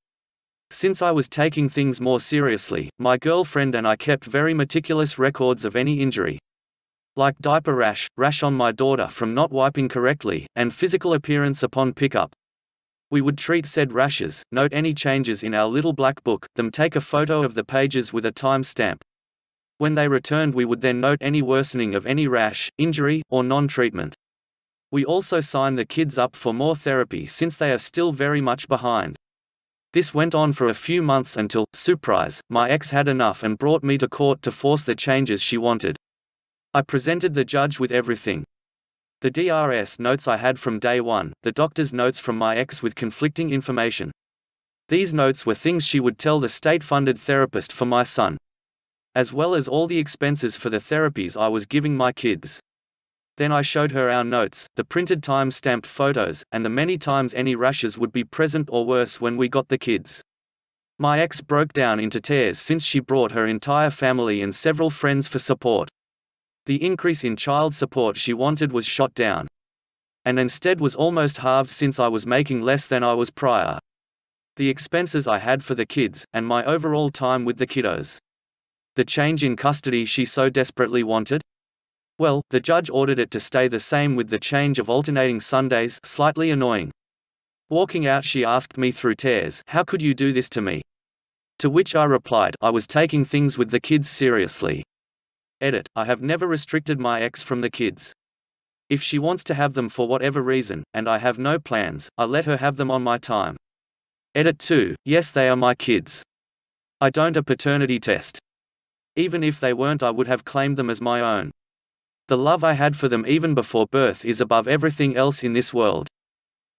Since I was taking things more seriously, my girlfriend and I kept very meticulous records of any injury, like diaper rash on my daughter from not wiping correctly, and physical appearance upon pickup. We would treat said rashes, note any changes in our little black book, them take a photo of the pages with a time stamp. When they returned, we would then note any worsening of any rash, injury, or non-treatment. We also sign the kids up for more therapy since they are still very much behind. This went on for a few months until, surprise, my ex had enough and brought me to court to force the changes she wanted. I presented the judge with everything. The DRS notes I had from day one, the doctor's notes from my ex with conflicting information. These notes were things she would tell the state-funded therapist for my son, as well as all the expenses for the therapies I was giving my kids. Then I showed her our notes, the printed time-stamped photos, and the many times any rashes would be present or worse when we got the kids. My ex broke down into tears since she brought her entire family and several friends for support. The increase in child support she wanted was shot down, and instead was almost halved since I was making less than I was prior. The expenses I had for the kids, and my overall time with the kiddos. The change in custody she so desperately wanted? Well, the judge ordered it to stay the same with the change of alternating Sundays, slightly annoying. Walking out she asked me through tears, "How could you do this to me?" To which I replied, I was taking things with the kids seriously. Edit, I have never restricted my ex from the kids. If she wants to have them for whatever reason, and I have no plans, I let her have them on my time. Edit 2, yes they are my kids. I don't a paternity test. Even if they weren't I would have claimed them as my own. The love I had for them even before birth is above everything else in this world.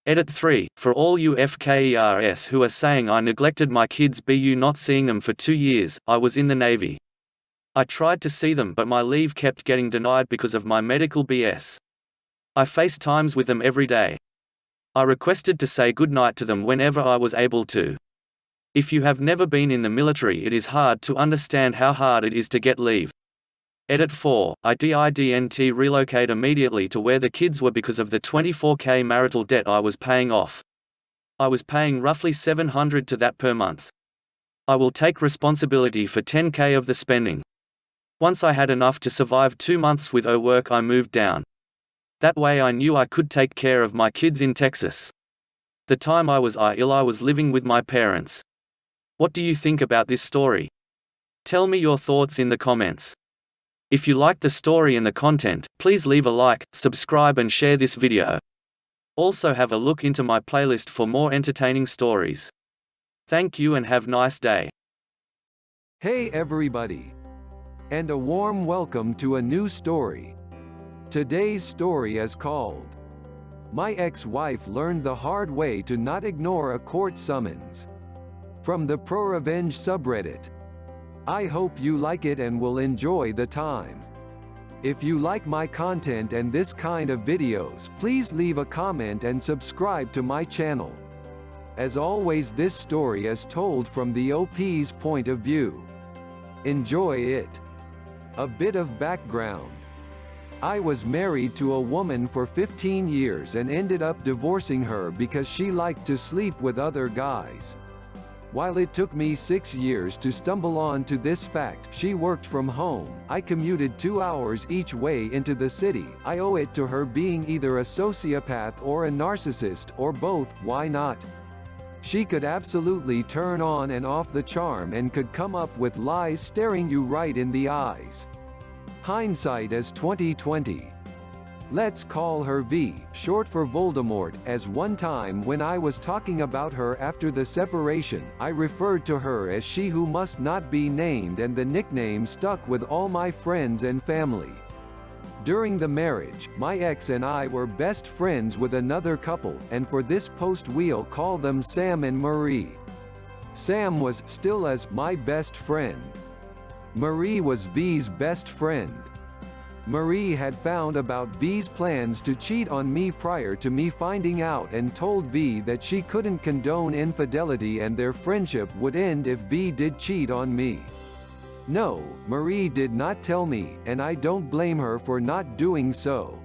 Edit 3, for all you FKERS who are saying I neglected my kids bu not seeing them for 2 years, I was in the Navy. I tried to see them but my leave kept getting denied because of my medical BS. I FaceTimes with them every day. I requested to say goodnight to them whenever I was able to. If you have never been in the military it is hard to understand how hard it is to get leave. Edit 4, I didn't relocate immediately to where the kids were because of the $24,000 marital debt I was paying off. I was paying roughly $700 to that per month. I will take responsibility for $10,000 of the spending. Once I had enough to survive 2 months with work I moved down. That way I knew I could take care of my kids in Texas. The time I was ill I was living with my parents. What do you think about this story? Tell me your thoughts in the comments. If you liked the story and the content, please leave a like, subscribe and share this video. Also have a look into my playlist for more entertaining stories. Thank you and have a nice day. Hey everybody! And a warm welcome to a new story. Today's story is called My Ex-Wife Learned the Hard Way to Not Ignore a Court Summons. From the PROREVENGE subreddit. I hope you like it and will enjoy the time. If you like my content and this kind of videos, please leave a comment and subscribe to my channel. As always, this story is told from the OP's point of view. Enjoy it. A bit of background. I was married to a woman for 15 years and ended up divorcing her because she liked to sleep with other guys. While it took me 6 years to stumble on to this fact, she worked from home, I commuted 2 hours each way into the city, I owe it to her being either a sociopath or a narcissist, or both, why not? She could absolutely turn on and off the charm and could come up with lies staring you right in the eyes. Hindsight is 2020. Let's call her V, short for Voldemort, as one time when I was talking about her after the separation, I referred to her as she who must not be named, and the nickname stuck with all my friends and family. During the marriage, my ex and I were best friends with another couple, and for this post we'll call them Sam and Marie. Sam was, still as, my best friend. Marie was V's best friend. Marie had found about V's plans to cheat on me prior to me finding out and told V that she couldn't condone infidelity and their friendship would end if V did cheat on me. No, Marie did not tell me, and I don't blame her for not doing so.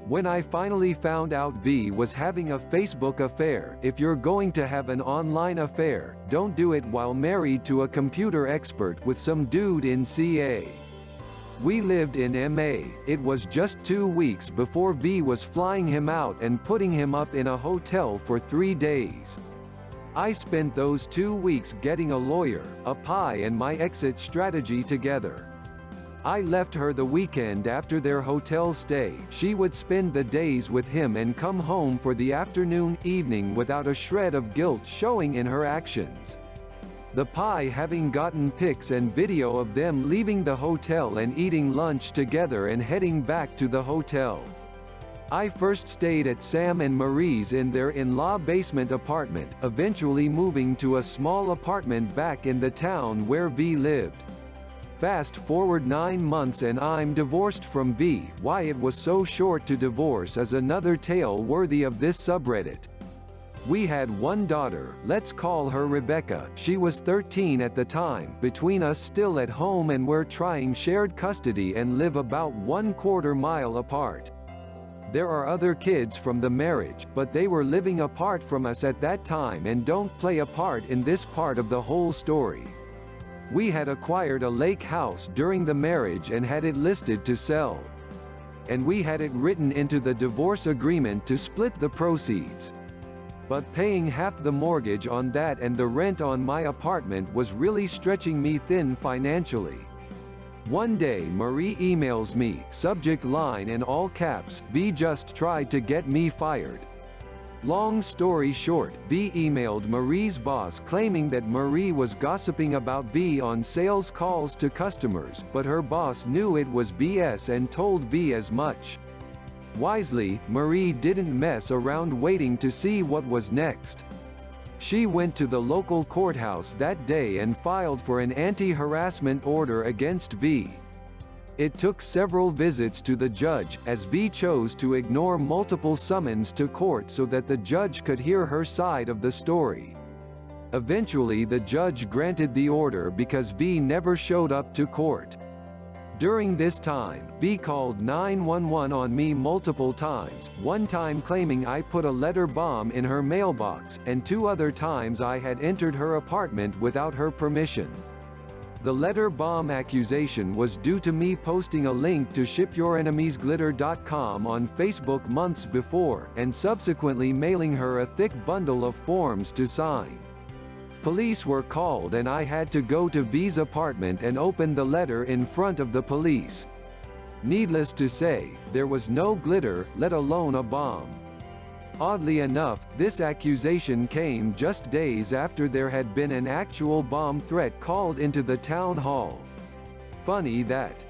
When I finally found out V was having a Facebook affair, if you're going to have an online affair, don't do it while married to a computer expert with some dude in CA. We lived in MA, it was just 2 weeks before V was flying him out and putting him up in a hotel for 3 days. I spent those 2 weeks getting a lawyer, a pie and my exit strategy together. I left her the weekend after their hotel stay. She would spend the days with him and come home for the afternoon, evening without a shred of guilt showing in her actions. The pie having gotten pics and video of them leaving the hotel and eating lunch together and heading back to the hotel. I first stayed at Sam and Marie's in their in-law basement apartment, eventually moving to a small apartment back in the town where V lived. Fast forward 9 months and I'm divorced from V. Why it was so short to divorce is another tale worthy of this subreddit. We had one daughter, let's call her Rebecca, she was 13 at the time, between us still at home and we're trying shared custody and live about 1/4 mile apart. There are other kids from the marriage, but they were living apart from us at that time and don't play a part in this part of the whole story. We had acquired a lake house during the marriage and had it listed to sell. And we had it written into the divorce agreement to split the proceeds. But paying half the mortgage on that and the rent on my apartment was really stretching me thin financially. One day Marie emails me, subject line in all caps, V just tried to get me fired. Long story short, V emailed Marie's boss claiming that Marie was gossiping about V on sales calls to customers, but her boss knew it was BS and told V as much. Wisely, Marie didn't mess around waiting to see what was next. She went to the local courthouse that day and filed for an anti-harassment order against V. It took several visits to the judge, as V chose to ignore multiple summons to court so that the judge could hear her side of the story. Eventually the judge granted the order because V never showed up to court. During this time, V called 911 on me multiple times, one time claiming I put a letter bomb in her mailbox, and 2 other times I had entered her apartment without her permission. The letter bomb accusation was due to me posting a link to shipyourenemiesglitter.com on Facebook months before, and subsequently mailing her a thick bundle of forms to sign. Police were called and I had to go to V's apartment and open the letter in front of the police. Needless to say, there was no glitter, let alone a bomb. Oddly enough, this accusation came just days after there had been an actual bomb threat called into the town hall. Funny that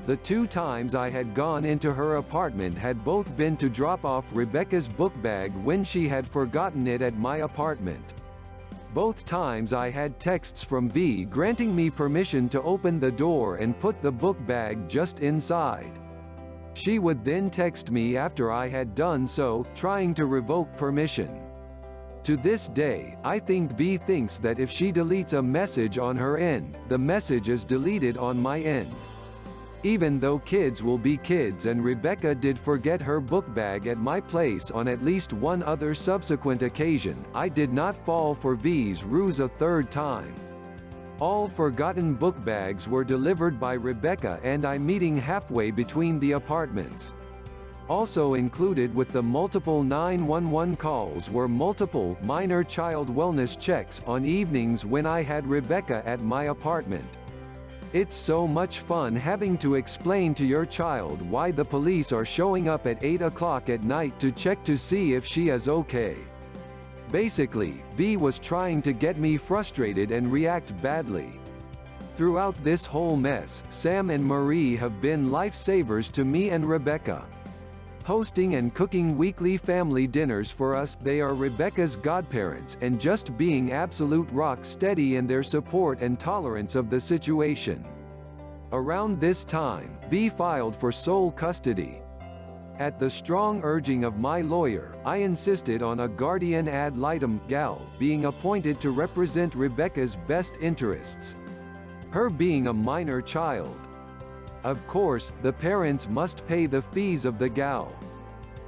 the 2 times I had gone into her apartment had both been to drop off Rebecca's book bag when she had forgotten it at my apartment. Both times I had texts from V granting me permission to open the door and put the book bag just inside. She would then text me after I had done so, trying to revoke permission. To this day, I think V thinks that if she deletes a message on her end, the message is deleted on my end. Even though kids will be kids, and Rebecca did forget her book bag at my place on at least one other subsequent occasion, I did not fall for V's ruse a third time. All forgotten book bags were delivered by Rebecca and I meeting halfway between the apartments. Also included with the multiple 911 calls were multiple minor child wellness checks on evenings when I had Rebecca at my apartment. It's so much fun having to explain to your child why the police are showing up at 8 o'clock at night to check to see if she is okay. Basically, V was trying to get me frustrated and react badly. Throughout this whole mess, Sam and Marie have been lifesavers to me and Rebecca. Hosting and cooking weekly family dinners for us, they are Rebecca's godparents, and just being absolute rock steady in their support and tolerance of the situation. Around this time, V filed for sole custody. At the strong urging of my lawyer, I insisted on a guardian ad litem (GAL) being appointed to represent Rebecca's best interests. Her being a minor child. Of course, the parents must pay the fees of the GAL.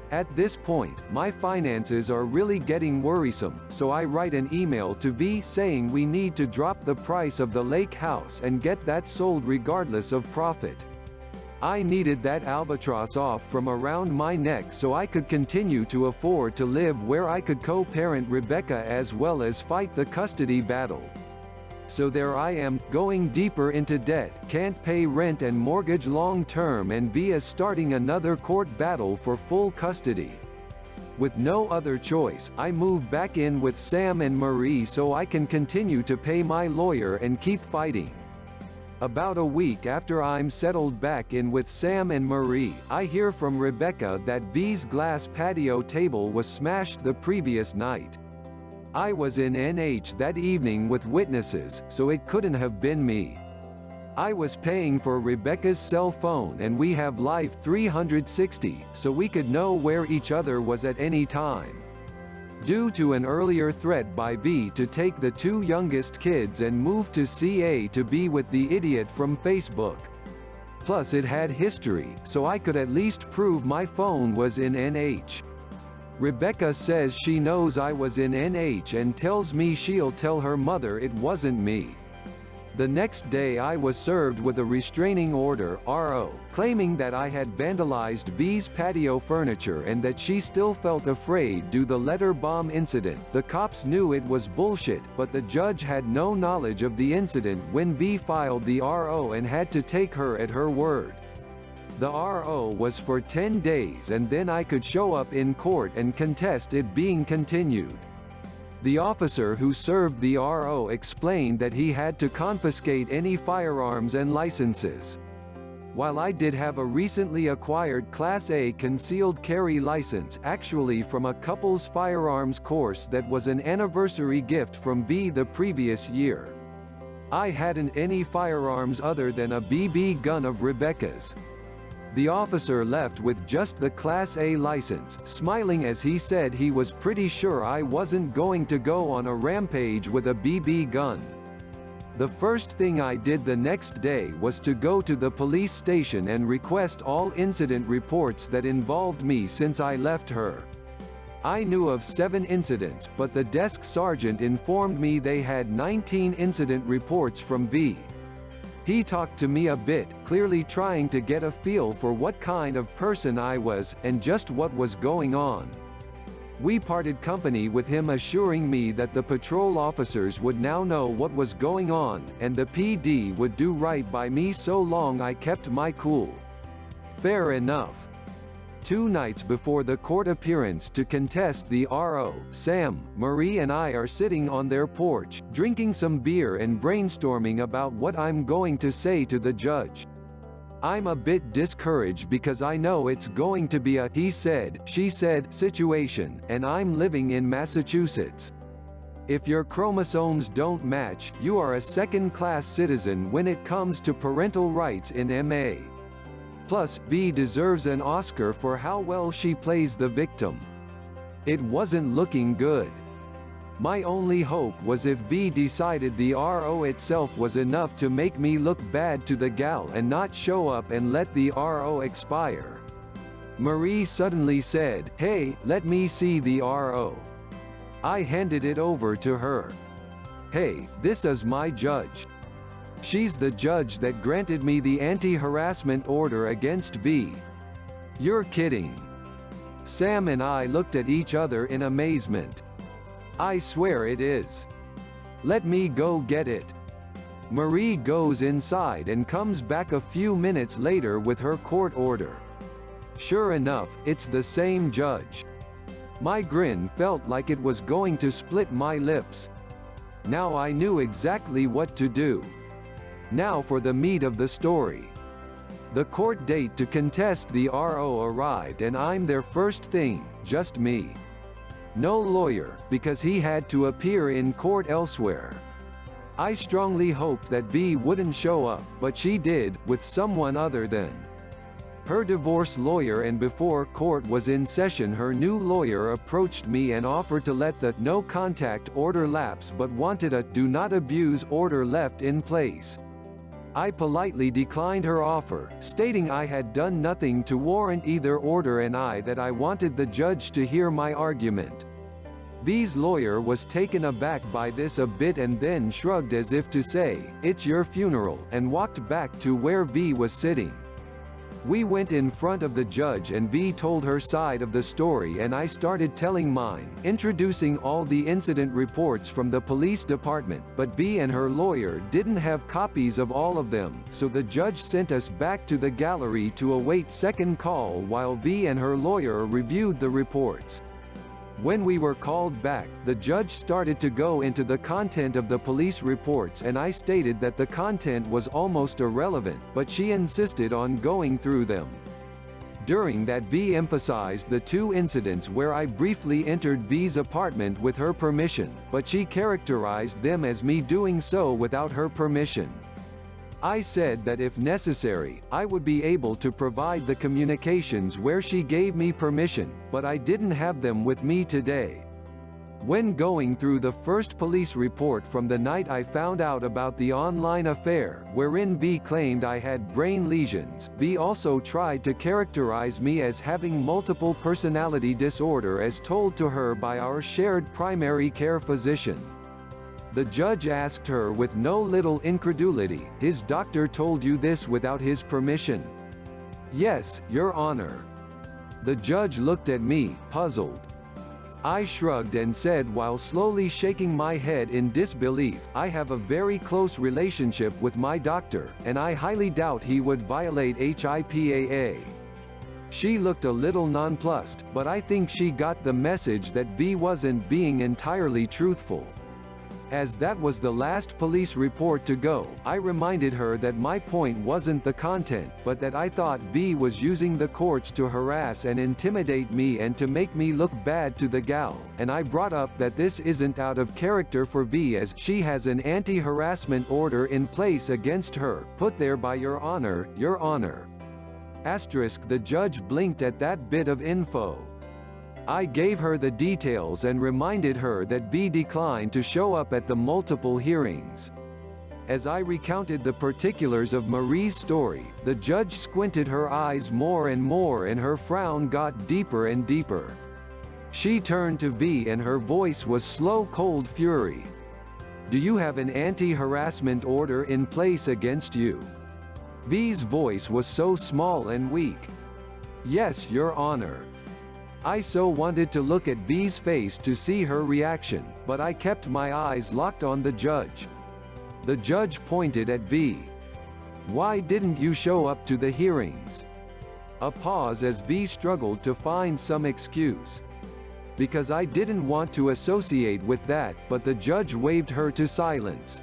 At this point, my finances are really getting worrisome, so I write an email to V saying we need to drop the price of the lake house and get that sold regardless of profit. I needed that albatross off from around my neck so I could continue to afford to live where I could co-parent Rebecca as well as fight the custody battle. So there I am, going deeper into debt, can't pay rent and mortgage long term, and V is starting another court battle for full custody. With no other choice, I move back in with Sam and Marie so I can continue to pay my lawyer and keep fighting. About a week after I'm settled back in with Sam and Marie, I hear from Rebecca that V's glass patio table was smashed the previous night. I was in NH that evening with witnesses, so it couldn't have been me. I was paying for Rebecca's cell phone and we have Life 360, so we could know where each other was at any time. Due to an earlier threat by V to take the two youngest kids and move to CA to be with the idiot from Facebook. Plus it had history, so I could at least prove my phone was in NH. Rebecca says she knows I was in NH and tells me she'll tell her mother it wasn't me. The next day I was served with a restraining order (RO), claiming that I had vandalized V's patio furniture and that she still felt afraid due to the letter bomb incident. The cops knew it was bullshit, but the judge had no knowledge of the incident when V filed the RO and had to take her at her word. The RO was for 10 days and then I could show up in court and contest it being continued. The officer who served the RO explained that he had to confiscate any firearms and licenses. While I did have a recently acquired Class A concealed carry license, actually from a couple's firearms course that was an anniversary gift from V the previous year. I hadn't any firearms other than a BB gun of Rebecca's. The officer left with just the Class A license, smiling as he said he was pretty sure I wasn't going to go on a rampage with a BB gun. The first thing I did the next day was to go to the police station and request all incident reports that involved me since I left her. I knew of 7 incidents, but the desk sergeant informed me they had 19 incident reports from V. He talked to me a bit, clearly trying to get a feel for what kind of person I was, and just what was going on. We parted company with him assuring me that the patrol officers would now know what was going on, and the PD would do right by me so long I kept my cool. Fair enough. 2 nights before the court appearance to contest the RO, Sam, Marie and I are sitting on their porch, drinking some beer and brainstorming about what I'm going to say to the judge. I'm a bit discouraged because I know it's going to be a he said, she said situation, and I'm living in Massachusetts. If your chromosomes don't match, you are a second-class citizen when it comes to parental rights in MA. Plus, V deserves an Oscar for how well she plays the victim. It wasn't looking good. My only hope was if V decided the RO itself was enough to make me look bad to the gal and not show up and let the RO expire. Marie suddenly said, "Hey, let me see the RO." I handed it over to her. "Hey, this is my judge. She's the judge that granted me the anti-harassment order against V." "You're kidding." Sam and I looked at each other in amazement. "I swear it is. Let me go get it." Marie goes inside and comes back a few minutes later with her court order. Sure enough, it's the same judge. My grin felt like it was going to split my lips. Now I knew exactly what to do. Now for the meat of the story. The court date to contest the RO arrived and I'm there first thing, just me. No lawyer, because he had to appear in court elsewhere. I strongly hoped that V wouldn't show up, but she did, with someone other than her divorce lawyer, and before court was in session her new lawyer approached me and offered to let the no contact order lapse but wanted a do not abuse order left in place. I politely declined her offer, stating I had done nothing to warrant either order and that I wanted the judge to hear my argument. V's lawyer was taken aback by this a bit and then shrugged as if to say, "It's your funeral," and walked back to where V was sitting. We went in front of the judge and V told her side of the story and I started telling mine, introducing all the incident reports from the police department, but V and her lawyer didn't have copies of all of them, so the judge sent us back to the gallery to await second call while V and her lawyer reviewed the reports. When we were called back, the judge started to go into the content of the police reports and I stated that the content was almost irrelevant, but she insisted on going through them. During that V emphasized the two incidents where I briefly entered V's apartment with her permission, but she characterized them as me doing so without her permission. I said that if necessary, I would be able to provide the communications where she gave me permission, but I didn't have them with me today. When going through the first police report from the night I found out about the online affair, wherein V claimed I had brain lesions, V also tried to characterize me as having multiple personality disorder as told to her by our shared primary care physician. The judge asked her with no little incredulity, "His doctor told you this without his permission?" "Yes, Your Honor." The judge looked at me, puzzled. I shrugged and said while slowly shaking my head in disbelief, "I have a very close relationship with my doctor, and I highly doubt he would violate HIPAA." She looked a little nonplussed, but I think she got the message that V wasn't being entirely truthful. As that was the last police report to go, I reminded her that my point wasn't the content, but that I thought V was using the courts to harass and intimidate me and to make me look bad to the gal, and I brought up that this isn't out of character for V as she has an anti-harassment order in place against her, put there by Your Honor, Your Honor. Asterisk. The judge blinked at that bit of info. I gave her the details and reminded her that V declined to show up at the multiple hearings. As I recounted the particulars of Marie's story, the judge squinted her eyes more and more and her frown got deeper and deeper. She turned to V and her voice was slow cold fury. "Do you have an anti-harassment order in place against you?" V's voice was so small and weak. "Yes, Your Honor." I so wanted to look at V's face to see her reaction, but I kept my eyes locked on the judge. The judge pointed at V. "Why didn't you show up to the hearings?" A pause as V struggled to find some excuse. "Because I didn't want to associate with that," but the judge waved her to silence.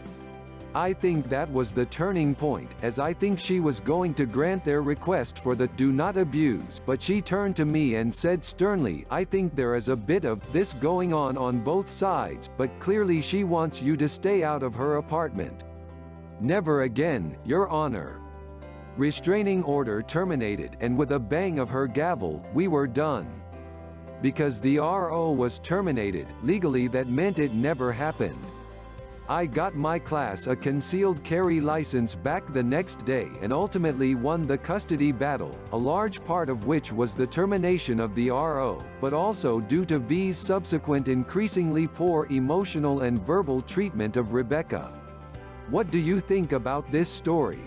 I think that was the turning point, as I think she was going to grant their request for the "do not abuse," but she turned to me and said sternly, "I think there is a bit of this going on both sides, but clearly she wants you to stay out of her apartment." "Never again, Your Honor." Restraining order terminated, and with a bang of her gavel, we were done. because the RO was terminated. Legally that meant it never happened. I got my class a concealed carry license back the next day and ultimately won the custody battle, a large part of which was the termination of the RO, but also due to V's subsequent increasingly poor emotional and verbal treatment of Rebecca. What do you think about this story?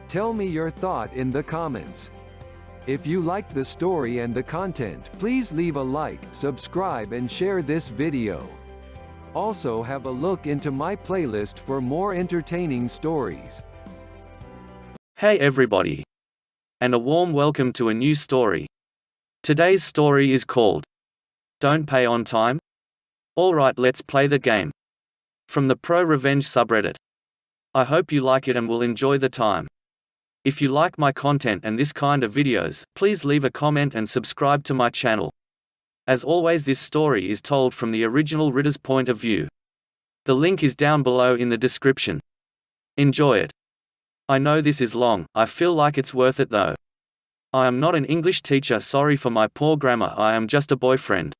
Tell me your thought in the comments. If you liked the story and the content, please leave a like, subscribe and share this video. Also have a look into my playlist for more entertaining stories. Hey everybody! And a warm welcome to a new story. Today's story is called Don't Pay on Time? Alright, let's play the game. From the PROREVENGE subreddit. I hope you like it and will enjoy the time. If you like my content and this kind of videos, please leave a comment and subscribe to my channel. As always, this story is told from the original writer's point of view. The link is down below in the description. Enjoy it. I know this is long, I feel like it's worth it though. I am not an English teacher, sorry for my poor grammar, I am just a boyfriend.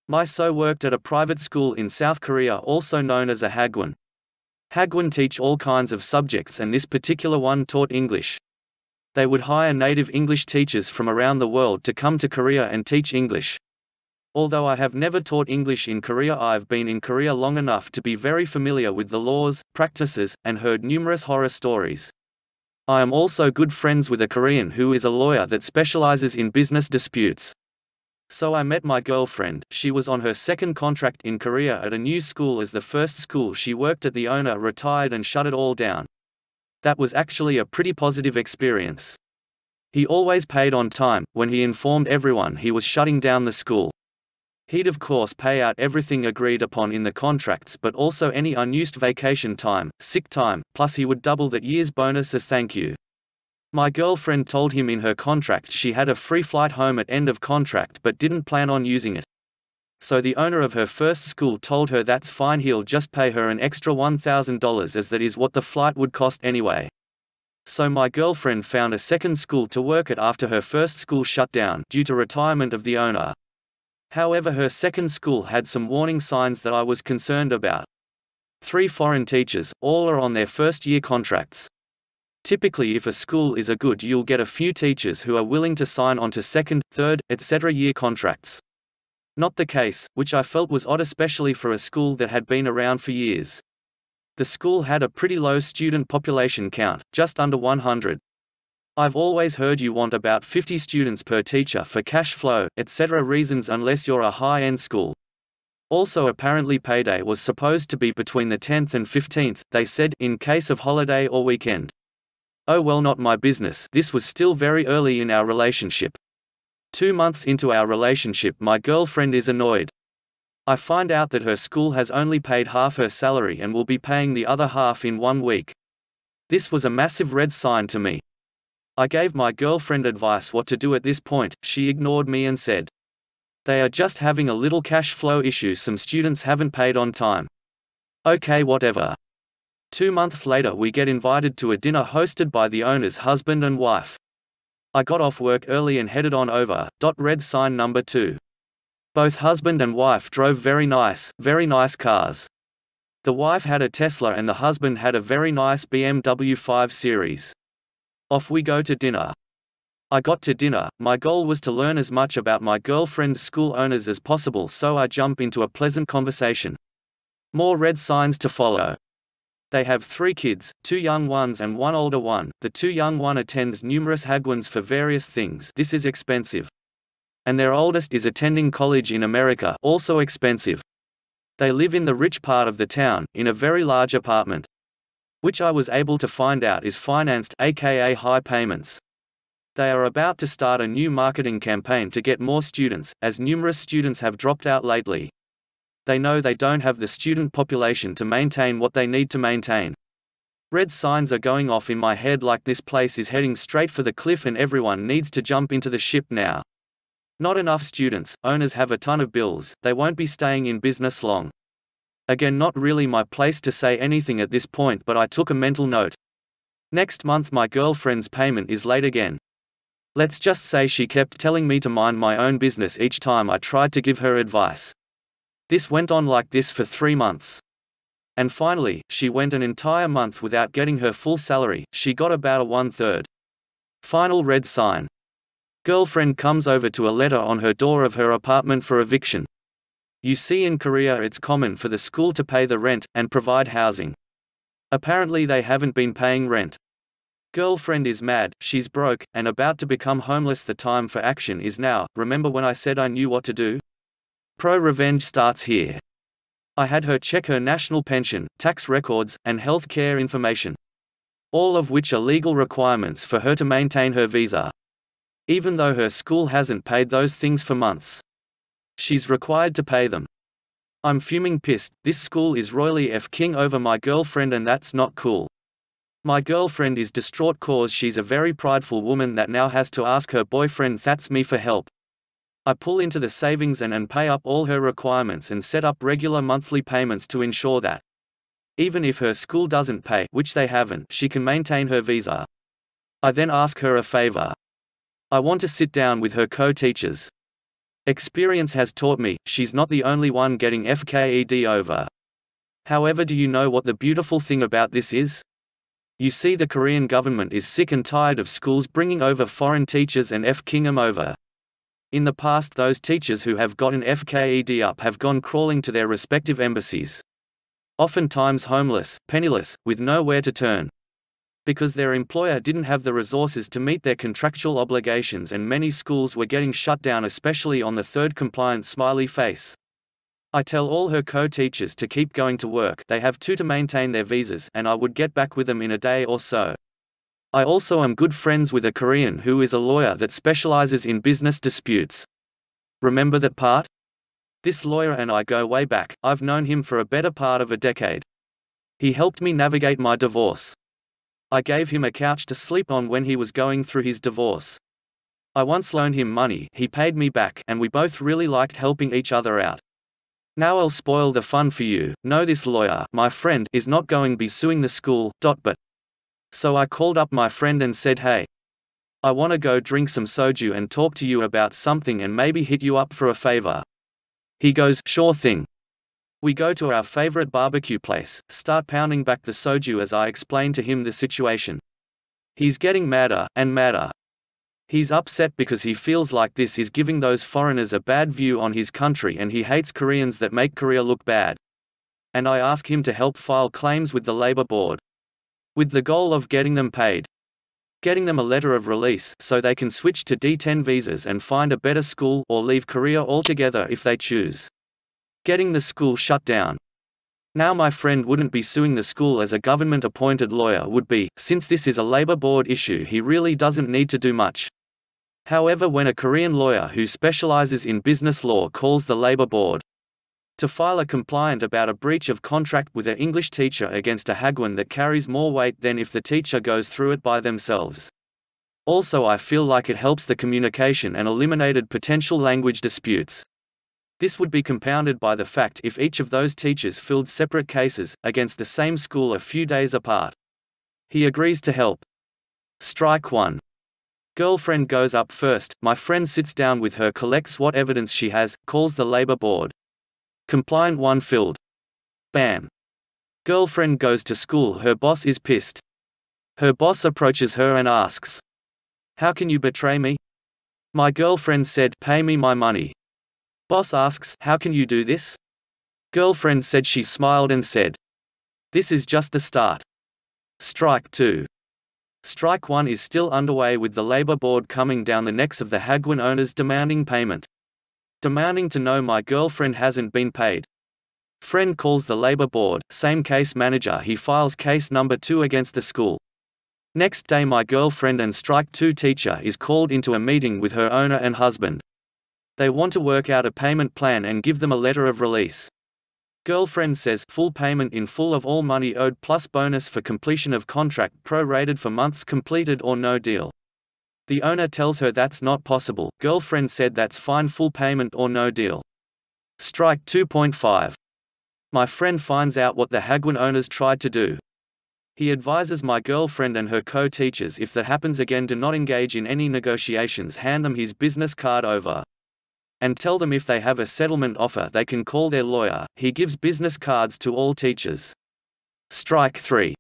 My so worked at a private school in South Korea, also known as a hagwon. Hagwon teach all kinds of subjects and this particular one taught English. They would hire native English teachers from around the world to come to Korea and teach English. Although I have never taught English in Korea, I've been in Korea long enough to be very familiar with the laws, practices, and heard numerous horror stories. I am also good friends with a Korean who is a lawyer that specializes in business disputes. So I met my girlfriend. She was on her second contract in Korea at a new school as the first school she worked at the owner retired and shut it all down. That was actually a pretty positive experience. He always paid on time. When he informed everyone he was shutting down the school, he'd of course pay out everything agreed upon in the contracts, but also any unused vacation time, sick time, plus he would double that year's bonus as thank you. My girlfriend told him in her contract she had a free flight home at end of contract but didn't plan on using it. So the owner of her first school told her that's fine, he'll just pay her an extra $1,000 as that is what the flight would cost anyway. So my girlfriend found a second school to work at after her first school shut down due to retirement of the owner. However, her second school had some warning signs that I was concerned about. 3 foreign teachers, all are on their first year contracts. Typically if a school is a good, you'll get a few teachers who are willing to sign on to second, third, etc. year contracts. Not the case, which I felt was odd, especially for a school that had been around for years. The school had a pretty low student population count, just under 100. I've always heard you want about 50 students per teacher for cash flow, etc. reasons unless you're a high-end school. Also apparently payday was supposed to be between the 10th and 15th, they said, in case of holiday or weekend. Oh well, not my business. This was still very early in our relationship. 2 months into our relationship, my girlfriend is annoyed. I find out that her school has only paid half her salary and will be paying the other half in 1 week. This was a massive red sign to me. I gave my girlfriend advice what to do at this point. She ignored me and said, "They are just having a little cash flow issue, some students haven't paid on time." Okay, whatever. 2 months later we get invited to a dinner hosted by the owner's husband and wife. I got off work early and headed on over. Red sign number 2. Both husband and wife drove very nice cars. The wife had a Tesla and the husband had a very nice BMW 5 Series. Off we go to dinner. I got to dinner. My goal was to learn as much about my girlfriend's school owners as possible, so I jump into a pleasant conversation. More red signs to follow. They have 3 kids, 2 young ones and 1 older one. The 2 young one attends numerous hagwons for various things. This is expensive. And their oldest is attending college in America, also expensive. They live in the rich part of the town, in a very large apartment, which I was able to find out is financed, aka high payments. They are about to start a new marketing campaign to get more students, as numerous students have dropped out lately. They know they don't have the student population to maintain what they need to maintain. Red signs are going off in my head like this place is heading straight for the cliff and everyone needs to jump into the ship now. Not enough students, owners have a ton of bills, they won't be staying in business long. Again, not really my place to say anything at this point, but I took a mental note. Next month my girlfriend's payment is late again. Let's just say she kept telling me to mind my own business each time I tried to give her advice. This went on like this for 3 months. And finally, she went an entire month without getting her full salary. She got about a 1/3. Final red sign. Girlfriend comes over to a letter on her door of her apartment for eviction. You see, in Korea it's common for the school to pay the rent and provide housing. Apparently they haven't been paying rent. Girlfriend is mad, she's broke, and about to become homeless. The time for action is now. Remember when I said I knew what to do? Pro-revenge starts here. I had her check her national pension, tax records, and health care information. All of which are legal requirements for her to maintain her visa. Even though her school hasn't paid those things for months. She's required to pay them. I'm fuming pissed. This school is royally f***ing over my girlfriend, and that's not cool. My girlfriend is distraught cause she's a very prideful woman that now has to ask her boyfriend, that's me, for help. I pull into the savings and pay up all her requirements and set up regular monthly payments to ensure that even if her school doesn't pay, which they haven't, she can maintain her visa. I then ask her a favor. I want to sit down with her co-teachers. Experience has taught me, she's not the only one getting FKED over. However, do you know what the beautiful thing about this is? You see, the Korean government is sick and tired of schools bringing over foreign teachers and f***ing them over. In the past, those teachers who have gotten FKED up have gone crawling to their respective embassies. Oftentimes homeless, penniless, with nowhere to turn. Because their employer didn't have the resources to meet their contractual obligations, and many schools were getting shut down, especially on the third compliant smiley face. I tell all her co-teachers to keep going to work, they have to maintain their visas, and I would get back with them in a day or so. I also am good friends with a Korean who is a lawyer that specializes in business disputes. Remember that part? This lawyer and I go way back. I've known him for a better part of a decade. He helped me navigate my divorce. I gave him a couch to sleep on when he was going through his divorce. I once loaned him money, he paid me back, and we both really liked helping each other out. Now I'll spoil the fun for you. No, this lawyer, my friend, is not going to be suing the school, but. So I called up my friend and said, hey, I want to go drink some soju and talk to you about something and maybe hit you up for a favor. He goes, sure thing. We go to our favorite barbecue place, start pounding back the soju as I explain to him the situation. He's getting madder and madder. He's upset because he feels like this is giving those foreigners a bad view on his country, and he hates Koreans that make Korea look bad. And I ask him to help file claims with the labor board. With the goal of getting them paid. Getting them a letter of release so they can switch to D10 visas and find a better school or leave Korea altogether if they choose. Getting the school shut down. Now my friend wouldn't be suing the school as a government-appointed lawyer would be, since this is a labor board issue. He really doesn't need to do much. However, when a Korean lawyer who specializes in business law calls the labor board to file a complaint about a breach of contract with an English teacher against a hagwon, that carries more weight than if the teacher goes through it by themselves. Also, I feel like it helps the communication and eliminated potential language disputes. This would be compounded by the fact if each of those teachers filed separate cases against the same school a few days apart. He agrees to help. Strike 1. Girlfriend goes up first. My friend sits down with her, collects what evidence she has, calls the labor board. Complaint 1 filled. Bam. Girlfriend goes to school. Her boss is pissed. Her boss approaches her and asks, "How can you betray me?" My girlfriend said, "Pay me my money." Boss asks, "How can you do this?" Girlfriend said she smiled and said, "This is just the start." Strike 2. Strike 1 is still underway, with the labor board coming down the necks of the hagwon owners demanding payment. Demanding to know my girlfriend hasn't been paid. Friend calls the labor board, same case manager. He files case number 2 against the school. Next day my girlfriend and strike 2 teacher is called into a meeting with her owner and husband. They want to work out a payment plan and give them a letter of release. Girlfriend says full payment in full of all money owed plus bonus for completion of contract prorated for months completed or no deal. The owner tells her that's not possible. Girlfriend said that's fine, full payment or no deal. Strike 2.5. My friend finds out what the hagwon owners tried to do. He advises my girlfriend and her co-teachers if that happens again do not engage in any negotiations, hand them his business card over. And tell them if they have a settlement offer they can call their lawyer. He gives business cards to all teachers. Strike 3.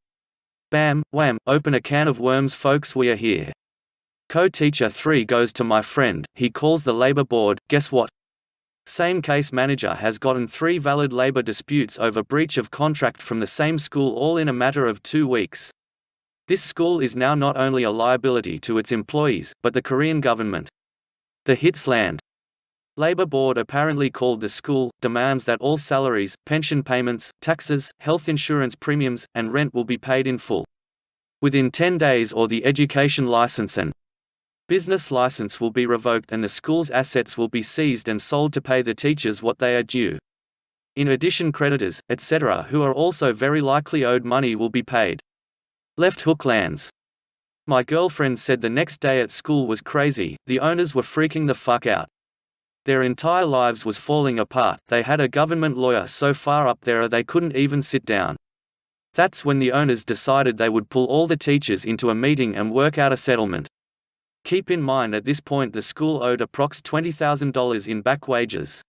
Bam, wham, open a can of worms folks, we are here. Co-teacher 3 goes to my friend, he calls the labor board, guess what? Same case manager has gotten 3 valid labor disputes over breach of contract from the same school, all in a matter of 2 weeks. This school is now not only a liability to its employees, but the Korean government. The hits land. Labor board apparently called the school, demands that all salaries, pension payments, taxes, health insurance premiums, and rent will be paid in full within 10 days, or the education license and business license will be revoked and the school's assets will be seized and sold to pay the teachers what they are due. In addition, creditors, etc., who are also very likely owed money will be paid. Left hook lands. My girlfriend said the next day at school was crazy, the owners were freaking the fuck out. Their entire lives was falling apart, they had a government lawyer so far up there they couldn't even sit down. That's when the owners decided they would pull all the teachers into a meeting and work out a settlement. Keep in mind at this point the school owed approx $20,000 in back wages,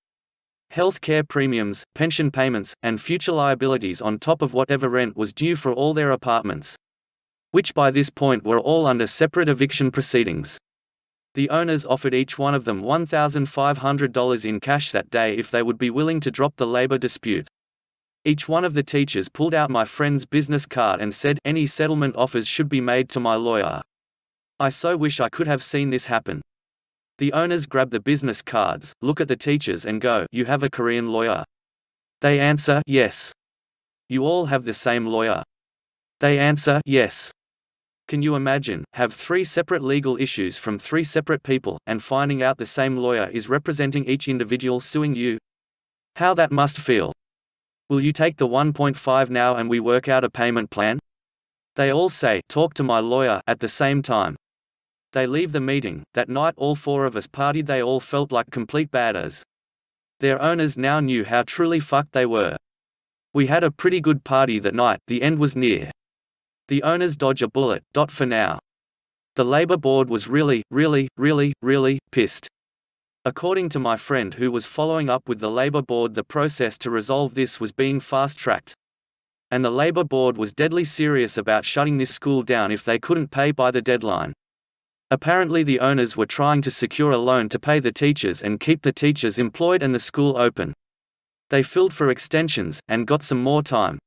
health care premiums, pension payments, and future liabilities on top of whatever rent was due for all their apartments, which by this point were all under separate eviction proceedings. The owners offered each one of them $1,500 in cash that day if they would be willing to drop the labor dispute. Each one of the teachers pulled out my friend's business card and said, any settlement offers should be made to my lawyer. I so wish I could have seen this happen. The owners grab the business cards, look at the teachers and go, you have a Korean lawyer? They answer, yes. You all have the same lawyer? They answer, yes. Can you imagine, have 3 separate legal issues from 3 separate people, and finding out the same lawyer is representing each individual suing you? How that must feel. Will you take the 1.5 now and we work out a payment plan? They all say, talk to my lawyer, at the same time. They leave the meeting. That night all 4 of us partied, they all felt like complete badass. Their owners now knew how truly fucked they were. We had a pretty good party that night, the end was near. The owners dodge a bullet, for now. The labor board was really pissed. According to my friend who was following up with the labor board, the process to resolve this was being fast-tracked. And the labor board was deadly serious about shutting this school down if they couldn't pay by the deadline. Apparently the owners were trying to secure a loan to pay the teachers and keep the teachers employed and the school open. They filled for extensions, and got some more time.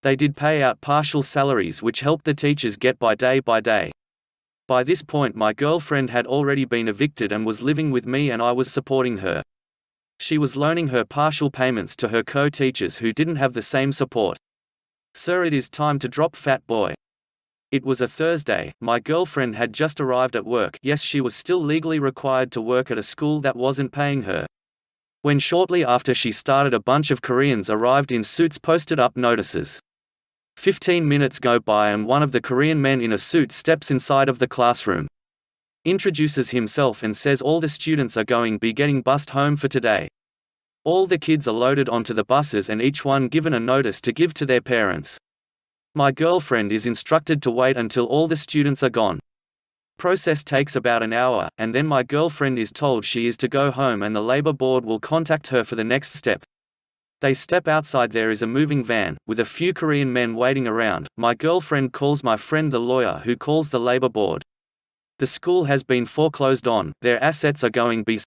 They did pay out partial salaries which helped the teachers get by day by day. By this point my girlfriend had already been evicted and was living with me and I was supporting her. She was loaning her partial payments to her co-teachers who didn't have the same support. Sir, it is time to drop, fat boy. It was a Thursday, my girlfriend had just arrived at work. Yes, she was still legally required to work at a school that wasn't paying her. When shortly after she started a bunch of Koreans arrived in suits, posted up notices. 15 minutes go by and one of the Korean men in a suit steps inside of the classroom. Introduces himself and says all the students are going be getting bused home for today. All the kids are loaded onto the buses and each one given a notice to give to their parents. My girlfriend is instructed to wait until all the students are gone. Process takes about an hour, and then my girlfriend is told she is to go home and the labor board will contact her for the next step. They step outside, there is a moving van, with a few Korean men waiting around. My girlfriend calls my friend the lawyer who calls the labor board. The school has been foreclosed on, their assets are going be